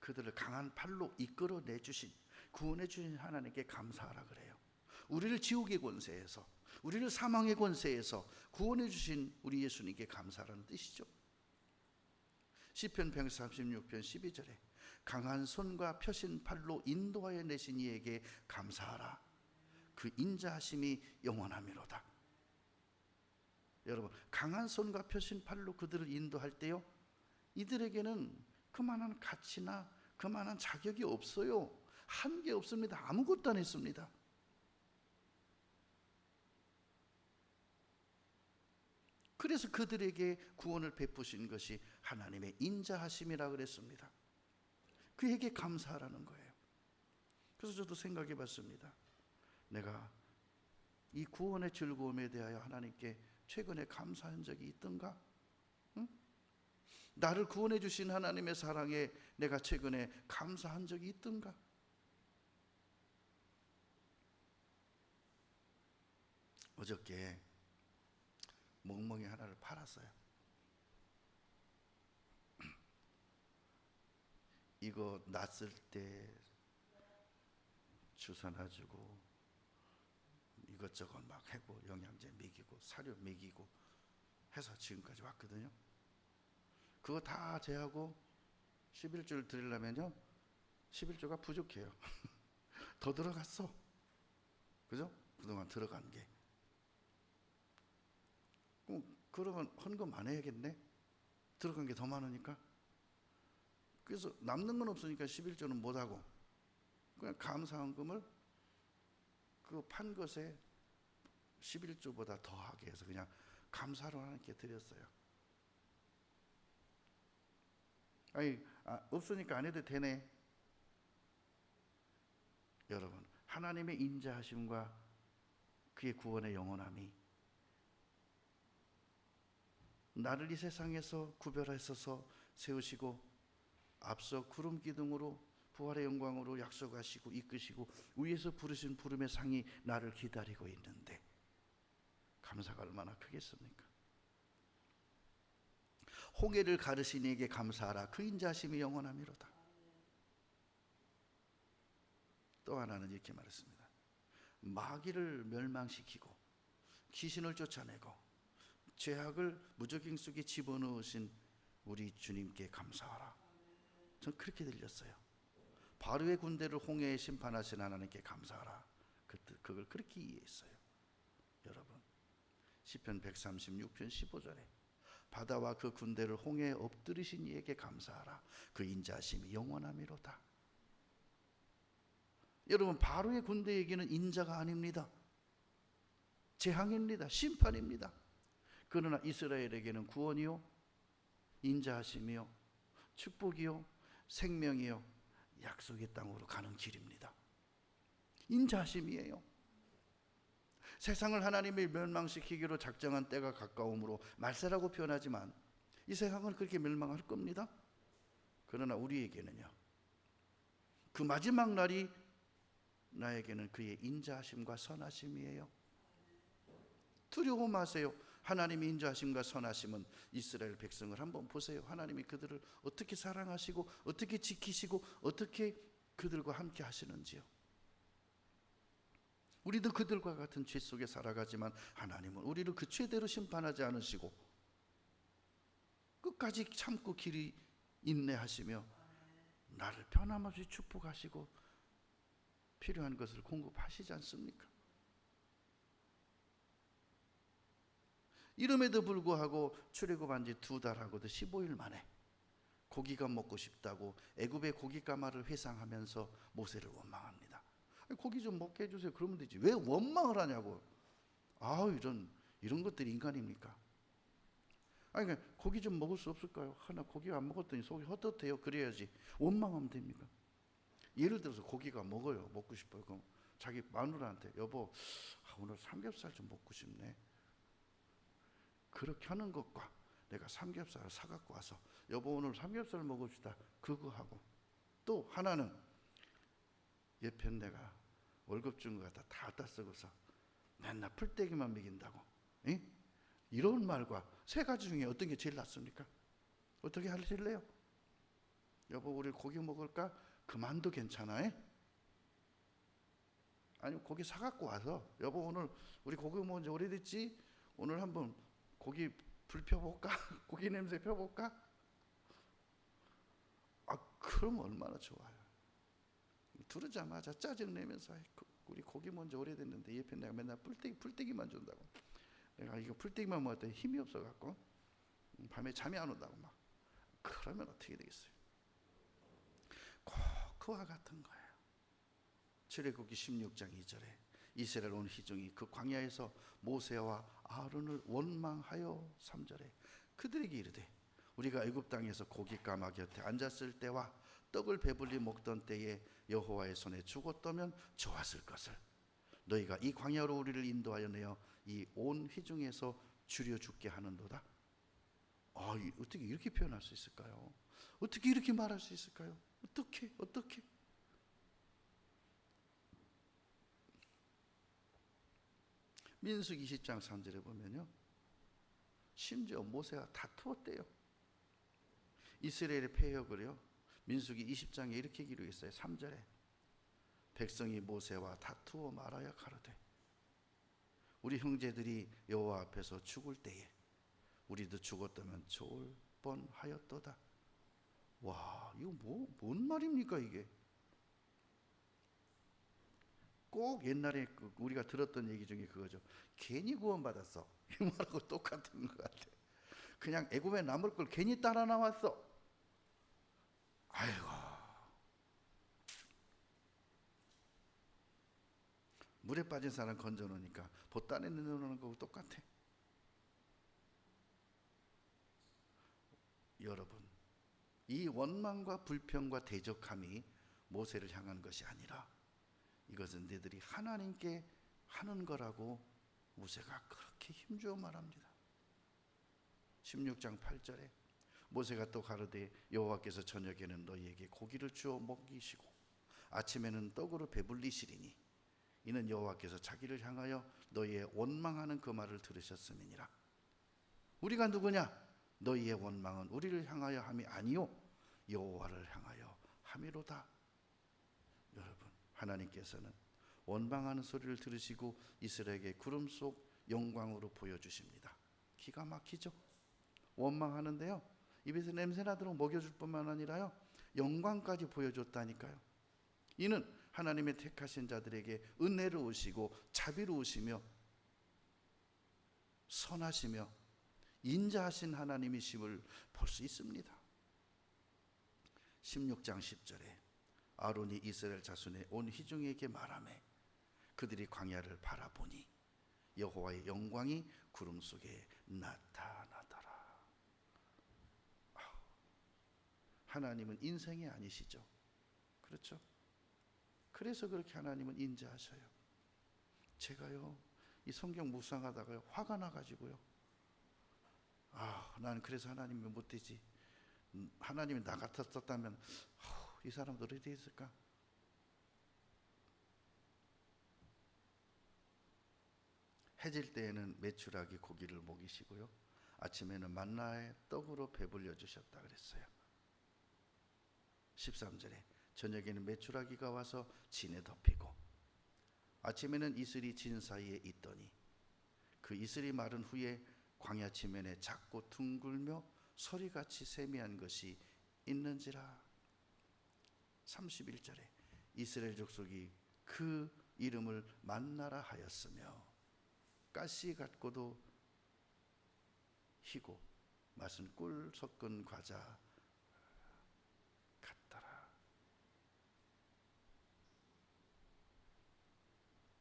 그들을 강한 팔로 이끌어내 주신, 구원해 주신 하나님께 감사하라 그래요. 우리를 지옥의 권세에서, 우리를 사망의 권세에서 구원해 주신 우리 예수님께 감사라는 뜻이죠. 시편 136편 12절에 강한 손과 펴신 팔로 인도하여 내신 이에게 감사하라. 그 인자하심이 영원하미로다. 여러분, 강한 손과 펴신 팔로 그들을 인도할 때요, 이들에게는 그만한 가치나 그만한 자격이 없어요. 한 게 없습니다. 아무것도 안 했습니다. 그래서 그들에게 구원을 베푸신 것이 하나님의 인자하심이라 그랬습니다. 그에게 감사하라는 거예요. 그래서 저도 생각해 봤습니다. 내가 이 구원의 즐거움에 대하여 하나님께 최근에 감사한 적이 있던가? 응? 나를 구원해 주신 하나님의 사랑에 내가 최근에 감사한 적이 있던가? 어저께 멍멍이 하나를 팔았어요. 이거 낳았을 때 주사 놔주고 이것저것 막 해고 영양제 먹이고 사료 먹이고 해서 지금까지 왔거든요. 그거 다 제하고 11조를 드리려면요 11조가 부족해요. 더 들어갔어. 그죠? 그동안 들어간 게. 그러면 헌금 안 해야겠네. 들어간 게 더 많으니까. 그래서 남는 건 없으니까 11조는 못하고 그냥 감사헌금을 그 판 것에 11조보다 더하게 해서 그냥 감사로 하나님께 드렸어요. 없으니까 안 해도 되네. 여러분, 하나님의 인자하심과 그의 구원의 영원함이 나를 이 세상에서 구별하셔서 세우시고 앞서 구름 기둥으로 부활의 영광으로 약속하시고 이끄시고 위에서 부르신 부름의 상이 나를 기다리고 있는데 감사가 얼마나 크겠습니까? 홍해를 가르신 이에게 감사하라. 그 인자하심이 영원함이로다. 또 하나는 이렇게 말했습니다. 마귀를 멸망시키고 귀신을 쫓아내고 죄악을 무적행 속에 집어넣으신 우리 주님께 감사하라. 전 그렇게 들렸어요. 바로의 군대를 홍해에 심판하신 하나님께 감사하라. 그걸 그렇게 이해했어요. 여러분, 시편 136편 15절에 바다와 그 군대를 홍해에 엎드리신 이에게 감사하라. 그 인자하심이 영원함이로다. 여러분, 바로의 군대에게는 인자가 아닙니다. 재앙입니다. 심판입니다. 그러나 이스라엘에게는 구원이요, 인자하심이요, 축복이요, 생명이요, 약속의 땅으로 가는 길입니다. 인자하심이에요. 세상을 하나님이 멸망시키기로 작정한 때가 가까움으로 말세라고 표현하지만 이 세상은 그렇게 멸망할 겁니다. 그러나 우리에게는요, 그 마지막 날이 나에게는 그의 인자하심과 선하심이에요. 두려워 마세요. 하나님의 인자하심과 선하심은 이스라엘 백성을 한번 보세요. 하나님이 그들을 어떻게 사랑하시고 어떻게 지키시고 어떻게 그들과 함께 하시는지요. 우리도 그들과 같은 죄 속에 살아가지만 하나님은 우리를 그 죄대로 심판하지 않으시고 끝까지 참고 길이 인내하시며 나를 변함없이 축복하시고 필요한 것을 공급하시지 않습니까? 이름에도 불구하고 출애굽한 지 2달하고도 15일 만에 고기가 먹고 싶다고 애굽의 고기 가마를 회상하면서 모세를 원망합니다. 고기 좀 먹게 해주세요. 그러면 되지. 왜 원망을 하냐고. 이런 것들이 인간입니까? 그러니까 고기 좀 먹을 수 없을까요? 나 고기 안 먹었더니 속이 헛헛해요. 그래야지. 원망하면 됩니까? 예를 들어서 고기가 먹고 싶어요. 그럼 자기 마누라한테 여보, 오늘 삼겹살 좀 먹고 싶네. 그렇게 하는 것과 내가 삼겹살을 사갖고 와서 여보 오늘 삼겹살 먹읍시다. 그거 하고 또 하나는 옆에 내가 월급 준 거 다 갖다 쓰고서 맨날 풀떼기만 먹인다고. 이런 말과 세 가지 중에 어떤 게 제일 낫습니까? 어떻게 하실래요? 여보 우리 고기 먹을까? 그만도 괜찮아. 아니 고기 사갖고 와서 여보 오늘 우리 고기 먹은 지 오래됐지? 오늘 한번 고기 불 펴볼까? 고기 냄새 펴볼까? 그럼 얼마나 좋아요. 들으자마자 짜증내면서 우리 고기 먼저 오래됐는데 옆에 내가 맨날 풀떼기만 준다고. 내가 이거 풀떼기만 먹었더니 힘이 없어갖고 밤에 잠이 안 온다고 막. 그러면 어떻게 되겠어요? 꼭 그와 같은 거예요. 출애굽기 16장 2절에 이스라엘 온 회중이 그 광야에서 모세와 아론을 원망하여 3절에 그들에게 이르되 우리가 애굽 땅에서 고기 가마 곁에 앉았을 때와 떡을 배불리 먹던 때에 여호와의 손에 죽었다면 좋았을 것을 너희가 이 광야로 우리를 인도하여 내어 이 온 회중에서 줄여 죽게 하는도다. 어떻게 이렇게 표현할 수 있을까요? 어떻게 이렇게 말할 수 있을까요? 어떻게 민수기 20장 3절에 보면요, 심지어 모세가 다투었대요. 이스라엘의 패역을요, 민수기 20장에 이렇게 기록했어요. 3절에 백성이 모세와 다투어 말하여 가로되 우리 형제들이 여호와 앞에서 죽을 때에 우리도 죽었다면 좋을 뻔하였도다. 와, 이거 뭔 말입니까 이게? 꼭 옛날에 우리가 들었던 얘기 중에 그거죠. 괜히 구원받았어. 이 말하고 똑같은 것 같아. 그냥 애굽에 남을 걸 괜히 따라 나왔어. 아이고, 물에 빠진 사람 건져 놓으니까 보따리에 넣어놓는 거하고 똑같아. 여러분, 이 원망과 불평과 대적함이 모세를 향한 것이 아니라 이것은 너희들이 하나님께 하는 거라고 모세가 그렇게 힘주어 말합니다. 16장 8절에 모세가 또 가로되 여호와께서 저녁에는 너희에게 고기를 주어 먹이시고 아침에는 떡으로 배불리시리니 이는 여호와께서 자기를 향하여 너희의 원망하는 그 말을 들으셨음이니라. 우리가 누구냐? 너희의 원망은 우리를 향하여 함이 아니요 여호와를 향하여 함이로다. 여러분, 하나님께서는 원망하는 소리를 들으시고 이스라엘에게 구름 속 영광으로 보여주십니다. 기가 막히죠? 원망하는데요, 입에서 냄새나도록 먹여줄 뿐만 아니라요, 영광까지 보여줬다니까요. 이는 하나님의 택하신 자들에게 은혜로우시고 자비로우시며 선하시며 인자하신 하나님이심을 볼 수 있습니다. 16장 10절에 아론이 이스라엘 자손의 온 회중에게 말하매 그들이 광야를 바라보니 여호와의 영광이 구름 속에 나타나더라. 하나님은 인생이 아니시죠? 그렇죠? 그래서 그렇게 하나님은 인자하셔요. 제가요, 이 성경 묵상하다가요, 화가 나가지고요, 난 그래서 하나님이 못되지. 하나님이 나 같았었다면 이 사람도 어디 있을까? 해질 때에는 메추라기 고기를 먹이시고요, 아침에는 만나의 떡으로 배불려 주셨다 그랬어요. 13절에 저녁에는 메추라기가 와서 진에 덮이고 아침에는 이슬이 진 사이에 있더니 그 이슬이 마른 후에 광야 지면에 작고 둥글며 소리같이 세미한 것이 있는지라. 31절에 이스라엘 족속이 그 이름을 만나라 하였으며 가시 같고도 희고 맛은 꿀 섞은 과자 같더라.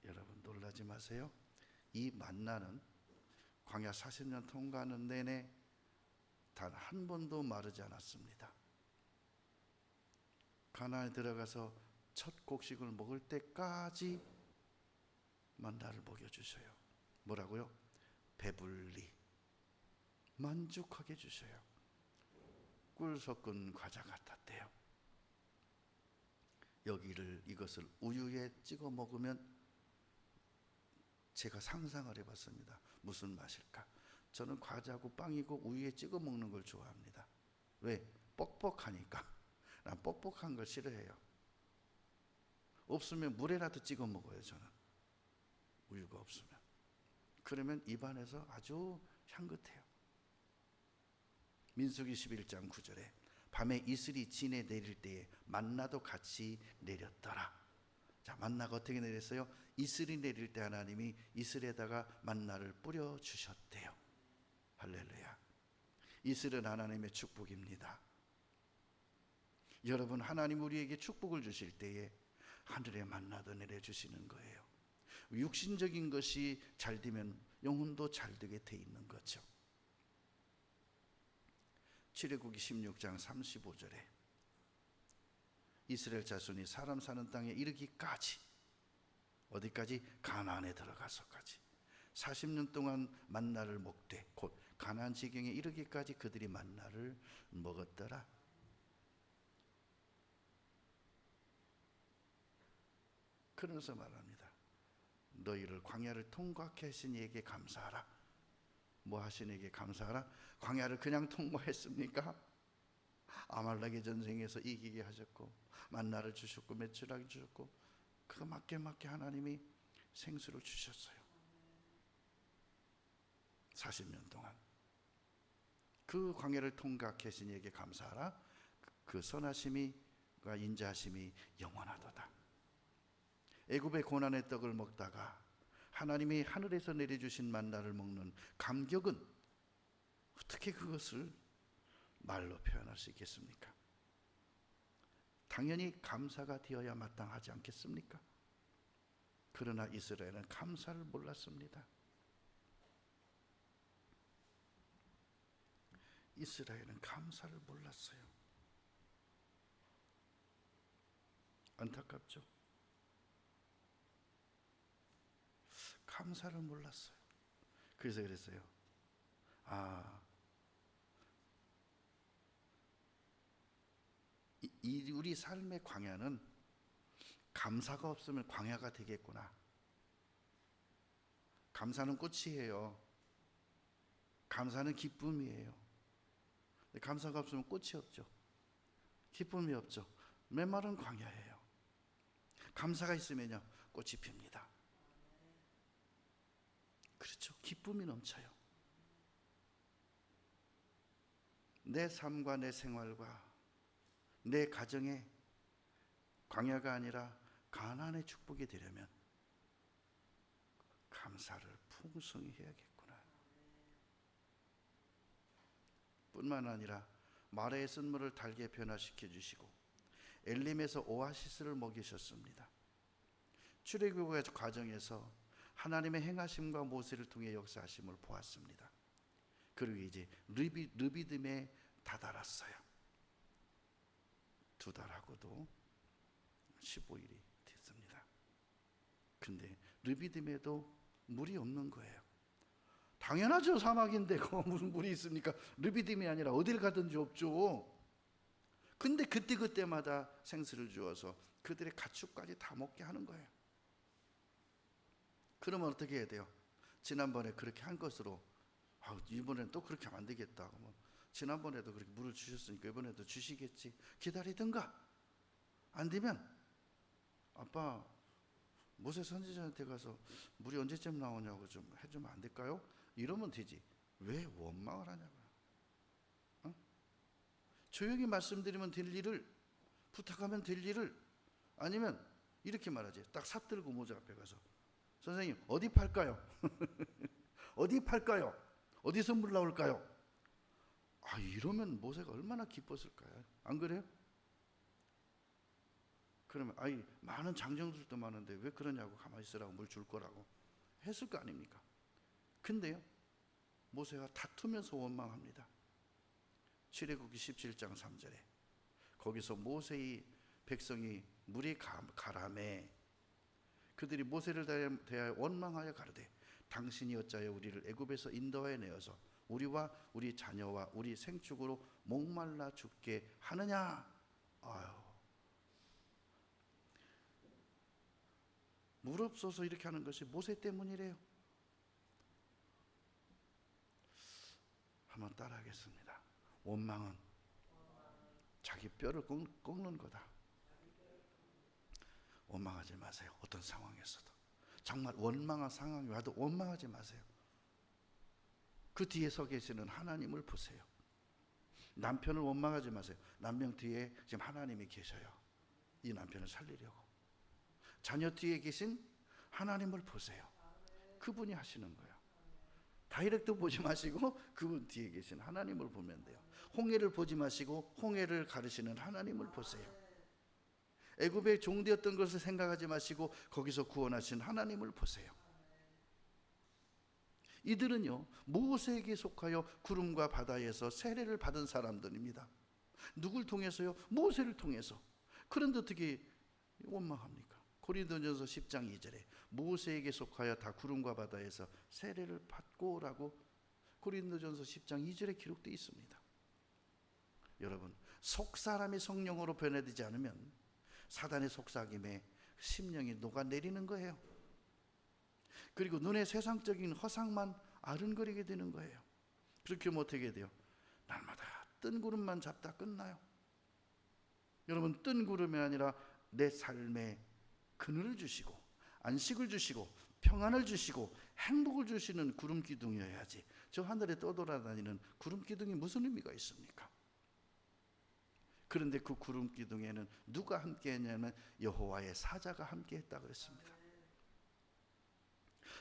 여러분, 놀라지 마세요. 이 만나는 광야 40년 통과하는 내내 단 한 번도 마르지 않았습니다. 가나안에 들어가서 첫 곡식을 먹을 때까지 만나를 먹여주셔요. 뭐라고요? 배불리 만족하게 주셔요. 꿀 섞은 과자 같았대요. 이것을 우유에 찍어 먹으면 제가 상상을 해봤습니다. 무슨 맛일까? 저는 과자고 빵이고 우유에 찍어 먹는 걸 좋아합니다. 왜? 뻑뻑하니까. 난 뻑뻑한 걸 싫어해요. 없으면 물에라도 찍어 먹어요. 저는 우유가 없으면. 그러면 입안에서 아주 향긋해요. 민수기 11장 9절에 밤에 이슬이 진에 내릴 때에 만나도 같이 내렸더라. 자, 만나가 어떻게 내렸어요? 이슬이 내릴 때 하나님이 이슬에다가 만나를 뿌려 주셨대요. 할렐루야. 이슬은 하나님의 축복입니다. 여러분, 하나님 우리에게 축복을 주실 때에 하늘의 만나도 내려주시는 거예요. 육신적인 것이 잘 되면 영혼도 잘 되게 돼 있는 거죠. 출애굽기 16장 35절에 이스라엘 자손이 사람 사는 땅에 이르기까지, 어디까지? 가나안에 들어가서까지 40년 동안 만나를 먹되 곧 가나안 지경에 이르기까지 그들이 만나를 먹었더라. 그러면서 말합니다. 너희를 광야를 통과케 하신 이에게 감사하라. 뭐 하신 이에게 감사하라? 광야를 그냥 통과했습니까? 아말렉의 전쟁에서 이기게 하셨고 만나를 주셨고 메추라기 주셨고 그 맞게 하나님이 생수를 주셨어요. 40년 동안 그 광야를 통과케 하신 이에게 감사하라. 그 선하심이 인자하심이 영원하도다. 애굽의 고난의 떡을 먹다가 하나님이 하늘에서 내려주신 만나를 먹는 감격은 어떻게 그것을 말로 표현할 수 있겠습니까? 당연히 감사가 되어야 마땅하지 않겠습니까? 그러나 이스라엘은 감사를 몰랐습니다. 이스라엘은 감사를 몰랐어요. 안타깝죠? 감사를 몰랐어요. 그래서 그랬어요. 우리 삶의 광야는 감사가 없으면 광야가 되겠구나. 감사는 꽃이에요. 감사는 기쁨이에요. 감사가 없으면 꽃이 없죠. 기쁨이 없죠. 메마른 광야예요. 감사가 있으면요 꽃이 핍니다. 그렇죠. 기쁨이 넘쳐요. 내 삶과 내 생활과 내 가정에 광야가 아니라 가나안의 축복이 되려면 감사를 풍성히 해야겠구나. 뿐만 아니라 마라의 쓴물을 달게 변화시켜 주시고 엘림에서 오아시스를 먹이셨습니다. 출애굽의 과정에서 하나님의 행하심과 모세를 통해 역사하심을 보았습니다. 그리고 이제 르비딤에 다다랐어요. 2달하고도 15일이 됐습니다. 근데 르비딤에도 물이 없는 거예요. 당연하죠. 사막인데 무슨 물이 있습니까? 르비딤이 아니라 어딜 가든지 없죠. 근데 그때마다 생수를 주어서 그들의 가축까지 다 먹게 하는 거예요. 그러면 어떻게 해야 돼요? 지난번에 그렇게 한 것으로 이번에는 또 그렇게 하면 안 되겠다. 지난번에도 그렇게 물을 주셨으니까 이번에도 주시겠지. 기다리든가. 안 되면 아빠 모세 선지자한테 가서 물이 언제쯤 나오냐고 좀 해주면 안 될까요? 이러면 되지. 왜 원망을 하냐고요. 조용히 말씀드리면 될 일을, 부탁하면 될 일을, 아니면 이렇게 말하지. 딱 삽들고 모자 앞에 가서 선생님 어디 팔까요? 어디 팔까요? 어디서 물 나올까요? 이러면 모세가 얼마나 기뻤을까요? 안 그래요? 그러면 많은 장정들도 많은데 왜 그러냐고, 가만히 있으라고, 물 줄 거라고 했을 거 아닙니까? 근데요 모세가 다투면서 원망합니다. 출애굽기 17장 3절에 거기서 모세의 백성이 물이 가라매 그들이 모세를 대하여 원망하여 가로되 당신이 어찌하여 우리를 애굽에서 인도하여 내어서 우리와 우리 자녀와 우리 생축으로 목말라 죽게 하느냐. 물 없어서 이렇게 하는 것이 모세 때문이래요. 한번 따라하겠습니다. 원망은 자기 뼈를 꺾는 거다. 원망하지 마세요. 어떤 상황에서도. 정말 원망한 상황이 와도 원망하지 마세요. 그 뒤에 서 계시는 하나님을 보세요. 남편을 원망하지 마세요. 남편 뒤에 지금 하나님이 계셔요. 이 남편을 살리려고. 자녀 뒤에 계신 하나님을 보세요. 그분이 하시는 거예요. 다이렉트 보지 마시고 그분 뒤에 계신 하나님을 보면 돼요. 홍해를 보지 마시고 홍해를 가르시는 하나님을 보세요. 애굽의 종되었던 것을 생각하지 마시고 거기서 구원하신 하나님을 보세요. 이들은요, 모세에게 속하여 구름과 바다에서 세례를 받은 사람들입니다. 누굴 통해서요? 모세를 통해서. 그런데 어떻게 원망합니까? 고린도전서 10장 2절에 모세에게 속하여 다 구름과 바다에서 세례를 받고라고 고린도전서 10장 2절에 기록되어 있습니다. 여러분, 속사람이 성령으로 변화되지 않으면 사단의 속삭임에 심령이 녹아내리는 거예요. 그리고 눈에 세상적인 허상만 아른거리게 되는 거예요. 그렇게 하면 어떻게 돼요? 날마다 뜬 구름만 잡다 끝나요. 여러분, 뜬 구름이 아니라 내 삶에 그늘을 주시고 안식을 주시고 평안을 주시고 행복을 주시는 구름 기둥이어야지. 저 하늘에 떠돌아다니는 구름 기둥이 무슨 의미가 있습니까? 그런데 그 구름 기둥에는 누가 함께 했냐면 여호와의 사자가 함께 했다 그랬습니다.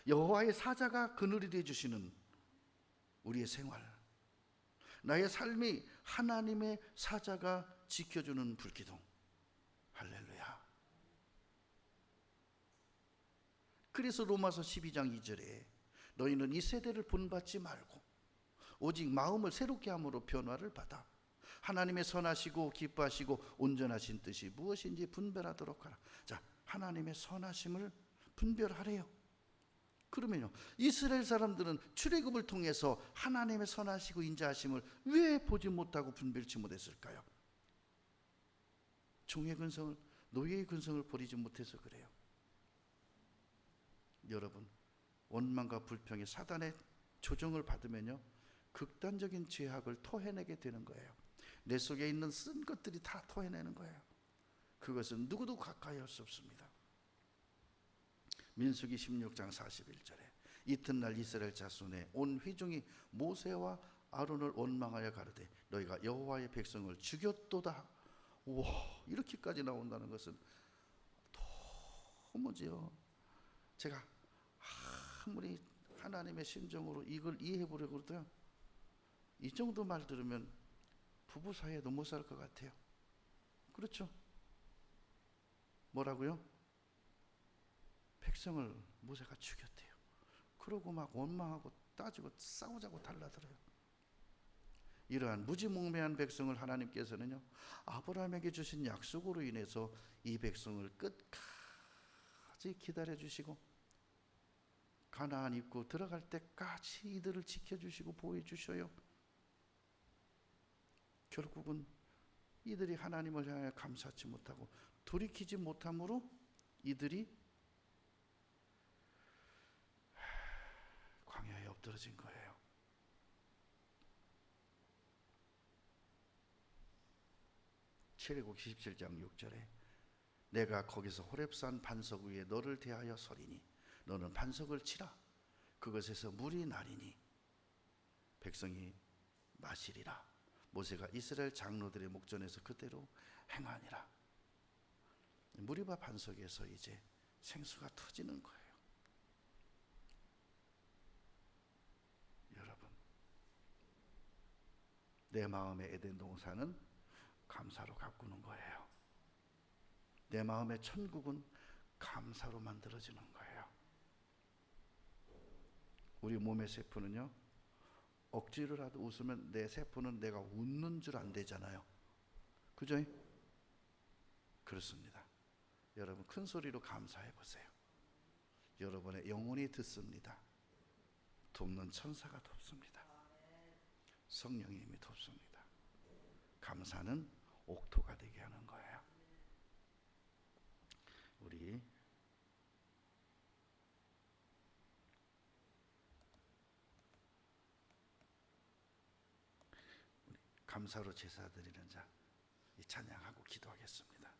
여호와의 사자가 그늘이 되어 주시는 우리의 생활, 나의 삶이 하나님의 사자가 지켜주는 불기둥. 할렐루야. 그래서 로마서 12장 2절에 너희는 이 세대를 본받지 말고 오직 마음을 새롭게 함으로 변화를 받아 하나님의 선하시고 기뻐하시고 온전하신 뜻이 무엇인지 분별하도록 하라. 자, 하나님의 선하심을 분별하래요. 그러면요, 이스라엘 사람들은 출애굽을 통해서 하나님의 선하시고 인자하심을 왜 보지 못하고 분별치 못했을까요? 종의 근성을, 노예의 근성을 버리지 못해서 그래요. 여러분, 원망과 불평이 사단의 조정을 받으면요, 극단적인 죄악을 토해내게 되는 거예요. 내 속에 있는 쓴 것들이 다 토해내는 거예요. 그것은 누구도 가까이 할 수 없습니다. 민수기 16장 41절에 이튿날 이스라엘 자손의 온 회중이 모세와 아론을 원망하여 가르되 너희가 여호와의 백성을 죽였도다. 우와, 이렇게까지 나온다는 것은 도무지요, 제가 아무리 하나님의 심정으로 이걸 이해해 보려고 해도요, 이 정도 말 들으면 부부 사이에도 못 살 것 같아요. 그렇죠? 뭐라고요? 백성을 모세가 죽였대요. 그러고 막 원망하고 따지고 싸우자고 달라들어요. 이러한 무지몽매한 백성을 하나님께서는요, 아브라함에게 주신 약속으로 인해서 이 백성을 끝까지 기다려 주시고 가나안 입구 들어갈 때까지 이들을 지켜주시고 보호해 주셔요. 결국은 이들이 하나님을 향해 감사치 못하고 돌이키지 못함으로 이들이 광야에 엎드러진 거예요. 출애굽기 17장 6절에 내가 거기서 호렙산 반석 위에 너를 대하여 서리니 너는 반석을 치라. 그것에서 물이 나리니 백성이 마시리라. 모세가 이스라엘 장로들의 목전에서 그대로 행하니라. 무리바 반석에서 이제 생수가 터지는 거예요. 여러분, 내 마음의 에덴 동산은 감사로 가꾸는 거예요. 내 마음의 천국은 감사로 만들어지는 거예요. 우리 몸의 세포는요, 억지로라도 웃으면 내 세포는 내가 웃는 줄 안 되잖아요. 그죠? 그렇습니다. 여러분, 큰 소리로 감사해 보세요. 여러분의 영혼이 듣습니다. 돕는 천사가 돕습니다. 성령님이 돕습니다. 감사는 옥토가 되게 하는 거예요. 우리 감사로 제사 드리는 자, 이 찬양하고 기도하겠습니다.